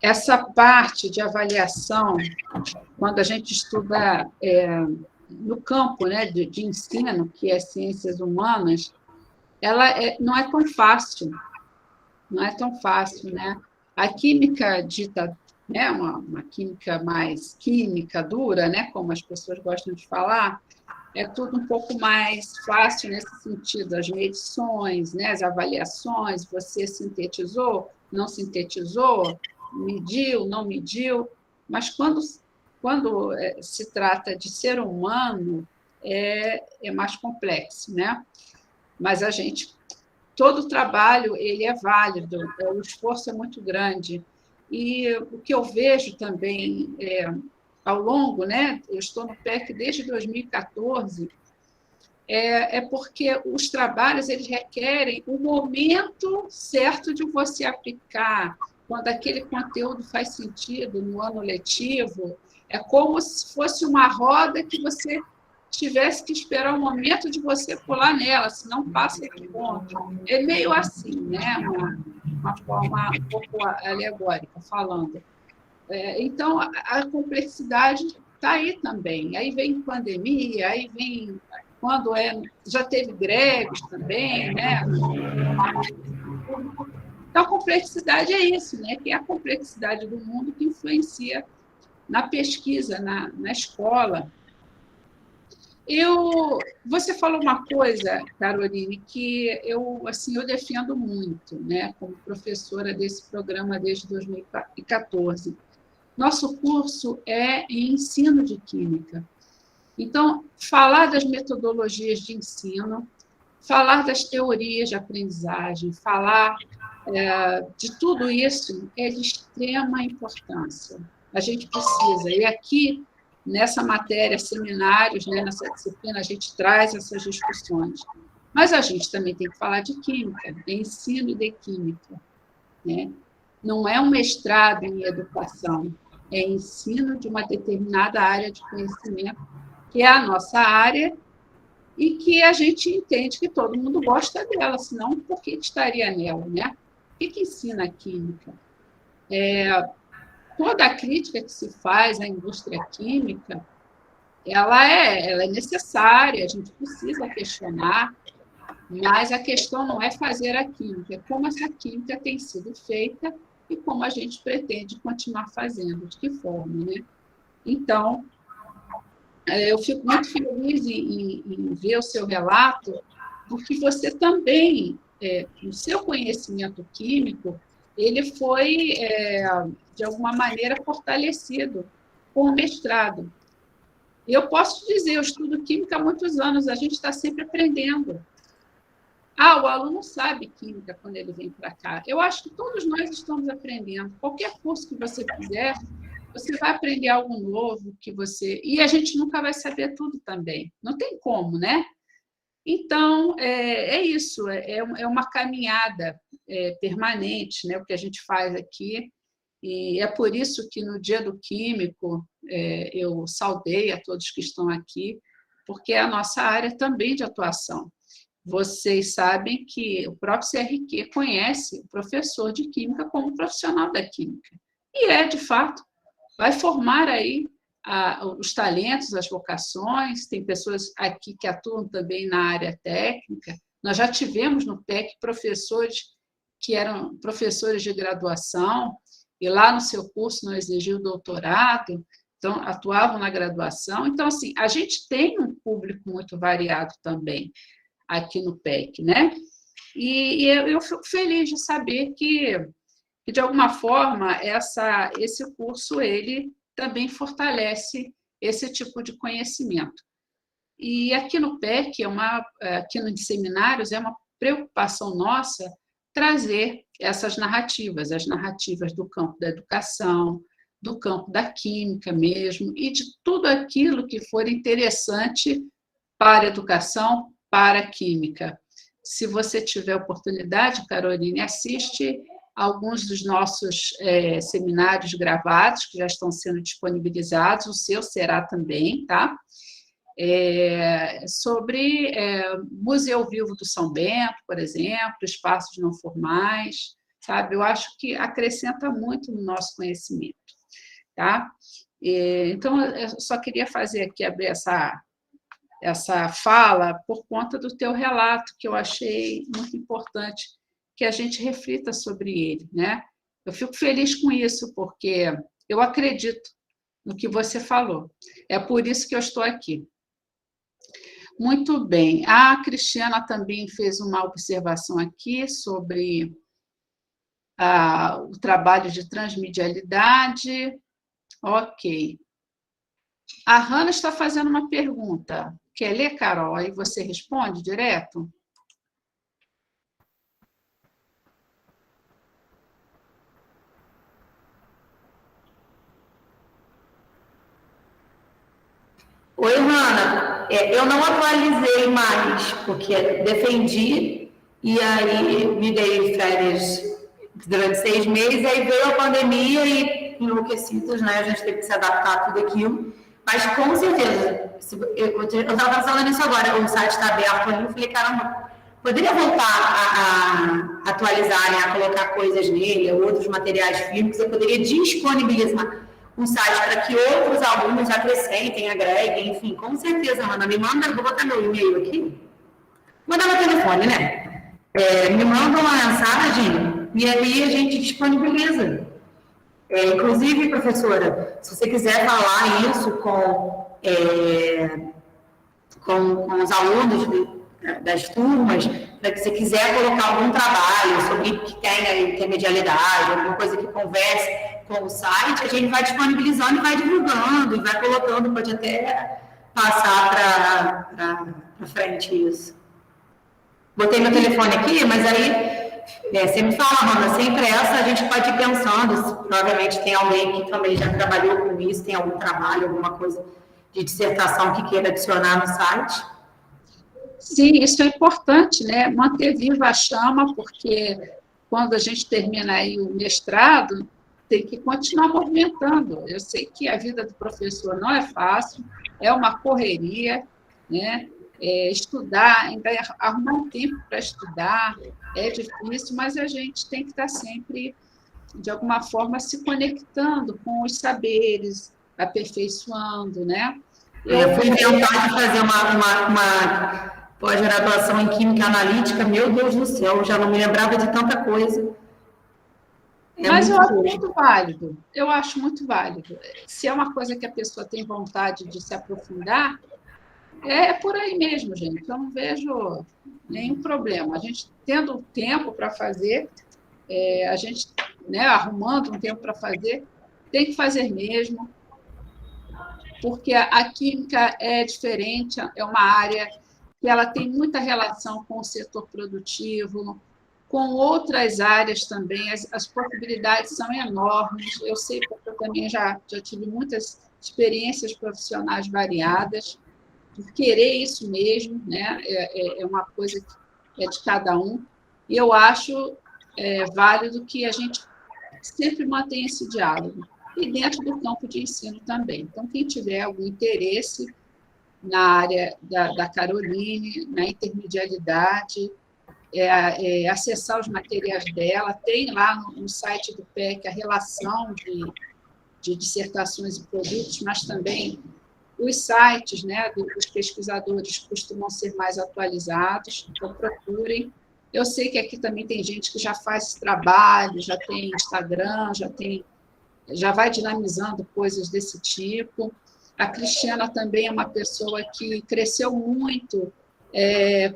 S2: Essa parte de avaliação, quando a gente estuda no campo, né, de ensino, que é ciências humanas, ela não é tão fácil, né? A química dita, né, uma química mais química, dura, né, como as pessoas gostam de falar, é tudo um pouco mais fácil nesse sentido, as medições, né, as avaliações, você sintetizou, não sintetizou, mediu, não mediu, mas quando se trata de ser humano, é mais complexo, né? Mas todo o trabalho ele é válido, o esforço é muito grande. E o que eu vejo também ao longo, né? Eu estou no PEC desde 2014, porque os trabalhos eles requerem o momento certo de você aplicar, quando aquele conteúdo faz sentido no ano letivo, é como se fosse uma roda que você tivesse que esperar o momento de você pular nela, senão passa de ponto. É meio assim, né? Uma forma um pouco alegórica, falando. Então, a complexidade está aí também. Aí vem pandemia, aí vem... já teve greves também, né? Então, a complexidade é isso, né? Que é a complexidade do mundo que influencia na pesquisa, na escola. Você falou uma coisa, Caroline, que eu defendo muito, né? Como professora desse programa desde 2014. Nosso curso é em ensino de química. Então, falar das metodologias de ensino, falar das teorias de aprendizagem, falar de tudo isso é de extrema importância. A gente precisa. E aqui, nessa matéria, seminários, né, nessa disciplina, a gente traz essas discussões. Mas a gente também tem que falar de química, de ensino de química, né? Não é um mestrado em educação, é ensino de uma determinada área de conhecimento, que é a nossa área, e que a gente entende que todo mundo gosta dela, senão por que estaria nela, né? O que ensina a química? Toda a crítica que se faz à indústria química, ela é necessária, a gente precisa questionar, mas a questão não é fazer a química, é como essa química tem sido feita e como a gente pretende continuar fazendo, de que forma, né? Então, eu fico muito feliz em ver o seu relato, porque você também, o seu conhecimento químico, ele foi, de alguma maneira, fortalecido com o mestrado. Eu posso te dizer, eu estudo química há muitos anos, a gente está sempre aprendendo. O aluno sabe química quando ele vem para cá. Eu acho que todos nós estamos aprendendo. Qualquer curso que você fizer, você vai aprender algo novo e a gente nunca vai saber tudo também. Não tem como, né? Então, é isso, é uma caminhada permanente, né, o que a gente faz aqui, e é por isso que no Dia do Químico eu saudei a todos que estão aqui, porque é a nossa área também de atuação. Vocês sabem que o próprio CRQ conhece o professor de Química como profissional da Química, e de fato, vai formar aí os talentos, as vocações, tem pessoas aqui que atuam também na área técnica. Nós já tivemos no PEC professores que eram professores de graduação, e lá no seu curso não exigiu doutorado, então atuavam na graduação. Então, assim, a gente tem um público muito variado também aqui no PEC, né? E eu fico feliz de saber que de alguma forma, esse curso ele também fortalece esse tipo de conhecimento. E aqui no PEC, aqui nos seminários, é uma preocupação nossa trazer essas narrativas, as narrativas do campo da educação, do campo da química mesmo, e de tudo aquilo que for interessante para a educação, para a química. Se você tiver oportunidade, Caroline, assiste alguns dos nossos seminários gravados, que já estão sendo disponibilizados, o seu será também, tá? Sobre Museu Vivo do São Bento, por exemplo, espaços não formais, sabe? Eu acho que acrescenta muito no nosso conhecimento, tá? Então, eu só queria fazer aqui, abrir essa fala por conta do teu relato, que eu achei muito importante que a gente reflita sobre ele, né? Eu fico feliz com isso, porque eu acredito no que você falou. É por isso que eu estou aqui. Muito bem. A Cristiana também fez uma observação aqui sobre o trabalho de transmedialidade. Ok. A Hanna está fazendo uma pergunta. Quer ler, Carol? Aí você responde direto?
S3: Oi, Hanna. Eu não atualizei mais, porque defendi e aí me dei férias durante 6 meses, aí veio a pandemia e enlouquecidos, né? A gente teve que se adaptar a tudo aquilo. Mas, com certeza, eu estava pensando nisso agora, o site está aberto ali, eu falei, caramba, poderia voltar a atualizar, né, a colocar coisas nele, outros materiais físicos, eu poderia disponibilizar um site para que outros alunos acrescentem, agreguem, enfim, com certeza, Ana, me manda, vou botar meu e-mail aqui, vou dar meu telefone, né? Me manda uma mensagem e aí a gente disponibiliza. Inclusive, professora, se você quiser falar isso com os alunos das turmas, para que você quiser colocar algum trabalho sobre que tenha intermedialidade, alguma coisa que converse com o site, a gente vai disponibilizando e vai divulgando, e vai colocando, pode até passar para frente isso. Botei meu telefone aqui, mas aí você me fala, Rona, sem pressa, a gente pode ir pensando, provavelmente tem alguém que também já trabalhou com isso, tem algum trabalho, alguma coisa de dissertação que queira adicionar no site.
S2: Sim, isso é importante, né? Manter viva a chama, porque quando a gente termina aí o mestrado, tem que continuar movimentando. Eu sei que a vida do professor não é fácil, é uma correria, né? Estudar, ainda arrumar um tempo para estudar, é difícil, mas a gente tem que estar sempre, de alguma forma, se conectando com os saberes, aperfeiçoando, né?
S3: Eu fui tentar fazer uma pós-graduação em Química Analítica, meu Deus do céu, eu já não me lembrava de tanta coisa.
S2: Mas eu acho muito válido, eu acho muito válido. Se é uma coisa que a pessoa tem vontade de se aprofundar, é por aí mesmo, gente. Eu não vejo nenhum problema. A gente tendo tempo para fazer, a gente, né, arrumando um tempo para fazer, tem que fazer mesmo, porque a química é diferente, é uma área que ela tem muita relação com o setor produtivo, com outras áreas também, as possibilidades são enormes. Eu sei porque eu também já tive muitas experiências profissionais variadas, por querer isso mesmo, né? É uma coisa que é de cada um, e eu acho válido que a gente sempre mantenha esse diálogo, e dentro do campo de ensino também. Então, quem tiver algum interesse na área da Caroline, na intermedialidade, acessar os materiais dela, tem lá no site do PEC a relação de dissertações e produtos, mas também os sites, né, dos pesquisadores costumam ser mais atualizados, então procurem. Eu sei que aqui também tem gente que já faz esse trabalho, já tem Instagram, já vai dinamizando coisas desse tipo. A Cristiana também é uma pessoa que cresceu muito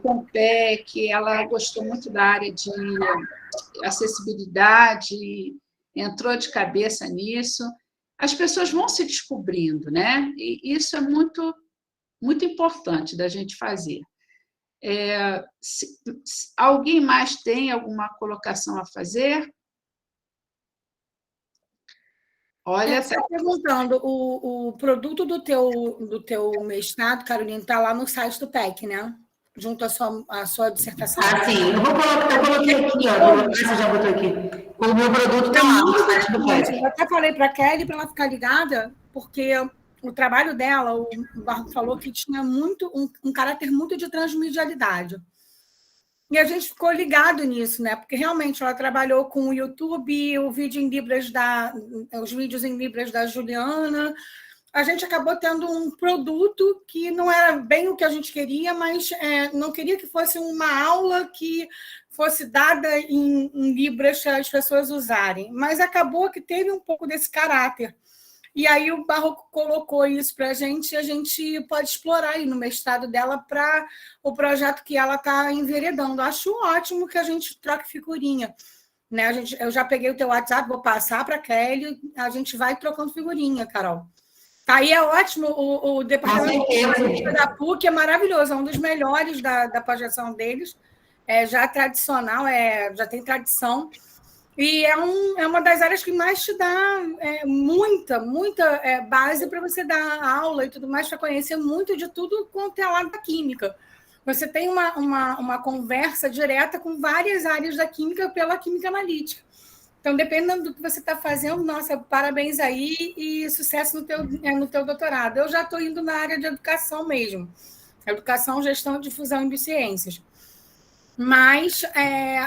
S2: com o PEC, ela gostou muito da área de acessibilidade, entrou de cabeça nisso. As pessoas vão se descobrindo, né? E isso é muito, muito importante da gente fazer. Se alguém mais tem alguma colocação a fazer? Olha,
S5: Você está perguntando, o produto do teu mestrado, Carolina, está lá no site do PEC, né? Junto à sua dissertação.
S3: Ah, sim. Eu coloquei aqui, ó. Você já botou aqui. O meu produto está lá no site do PEC.
S5: Eu até falei para a Kelly para ela ficar ligada, porque o trabalho dela, o Barro falou que tinha muito um caráter muito de transmedialidade. E a gente ficou ligado nisso, né? Porque realmente ela trabalhou com o YouTube, os vídeos em Libras da Juliana. A gente acabou tendo um produto que não era bem o que a gente queria, mas não queria que fosse uma aula que fosse dada em Libras para as pessoas usarem. Mas acabou que teve um pouco desse caráter. E aí o Barroco colocou isso para a gente e a gente pode explorar aí no mestrado dela para o projeto que ela está enveredando. Acho ótimo que a gente troque figurinha. Né? Eu já peguei o teu WhatsApp, vou passar para a Kelly, a gente vai trocando figurinha, Carol. Aí é ótimo, o departamento da PUC é maravilhoso, é um dos melhores da pós-graduação deles, já tradicional, já tem tradição. E é uma das áreas que mais te dá muita base para você dar aula e tudo mais, para conhecer muito de tudo quanto é lado da química. Você tem uma conversa direta com várias áreas da química pela química analítica. Então, dependendo do que você está fazendo, nossa, parabéns aí e sucesso no teu doutorado. Eu já estou indo na área de educação mesmo. Educação, gestão e difusão em biociências. Mas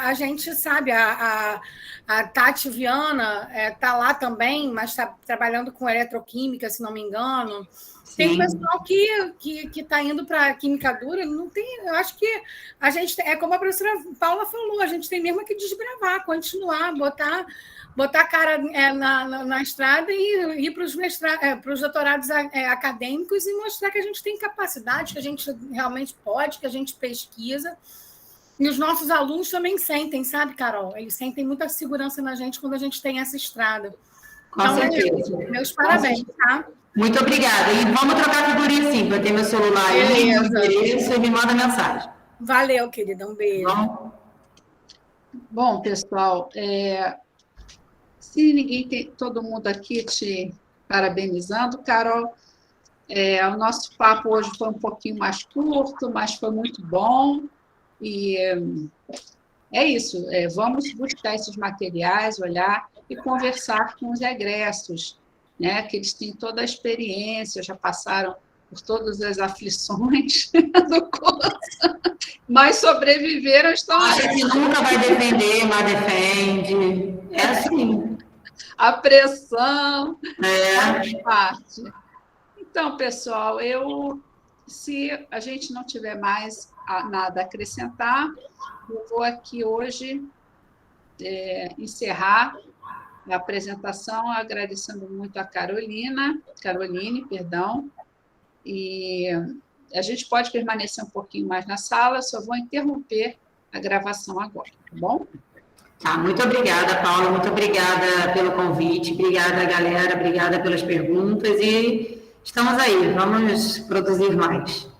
S5: a gente sabe, a Tati Viana está lá também, mas está trabalhando com eletroquímica, se não me engano. Sim. Tem pessoal que está indo para a química dura, não tem. Eu acho que a gente, como a professora Paula falou, a gente tem mesmo que desbravar, continuar, botar a cara na estrada e ir para os doutorados acadêmicos e mostrar que a gente tem capacidade, que a gente realmente pode, que a gente pesquisa. E os nossos alunos também sentem, sabe, Carol? Eles sentem muita segurança na gente quando a gente tem essa estrada.
S3: Com certeza.
S5: Meus parabéns, tá?
S3: Muito obrigada. E vamos trocar figurinha sim, para ter meu celular aí, e me manda mensagem.
S5: Valeu, querida. Um beijo.
S2: Bom, pessoal, se ninguém tem, todo mundo aqui te parabenizando, Carol, o nosso papo hoje foi um pouquinho mais curto, mas foi muito bom. E é isso, vamos buscar esses materiais, olhar e conversar com os egressos, né, que eles têm toda a experiência, já passaram por todas as aflições do curso, mas sobreviveram, estão
S3: aí. A gente nunca vai defender, mas defende. É assim.
S2: A pressão faz parte. Então, pessoal, se a gente não tiver mais nada a acrescentar, eu vou aqui hoje encerrar a apresentação agradecendo muito a Caroline, e a gente pode permanecer um pouquinho mais na sala, só vou interromper a gravação agora, tá bom?
S3: Tá, muito obrigada, Paula, muito obrigada pelo convite, obrigada, galera, obrigada pelas perguntas e estamos aí, vamos produzir mais.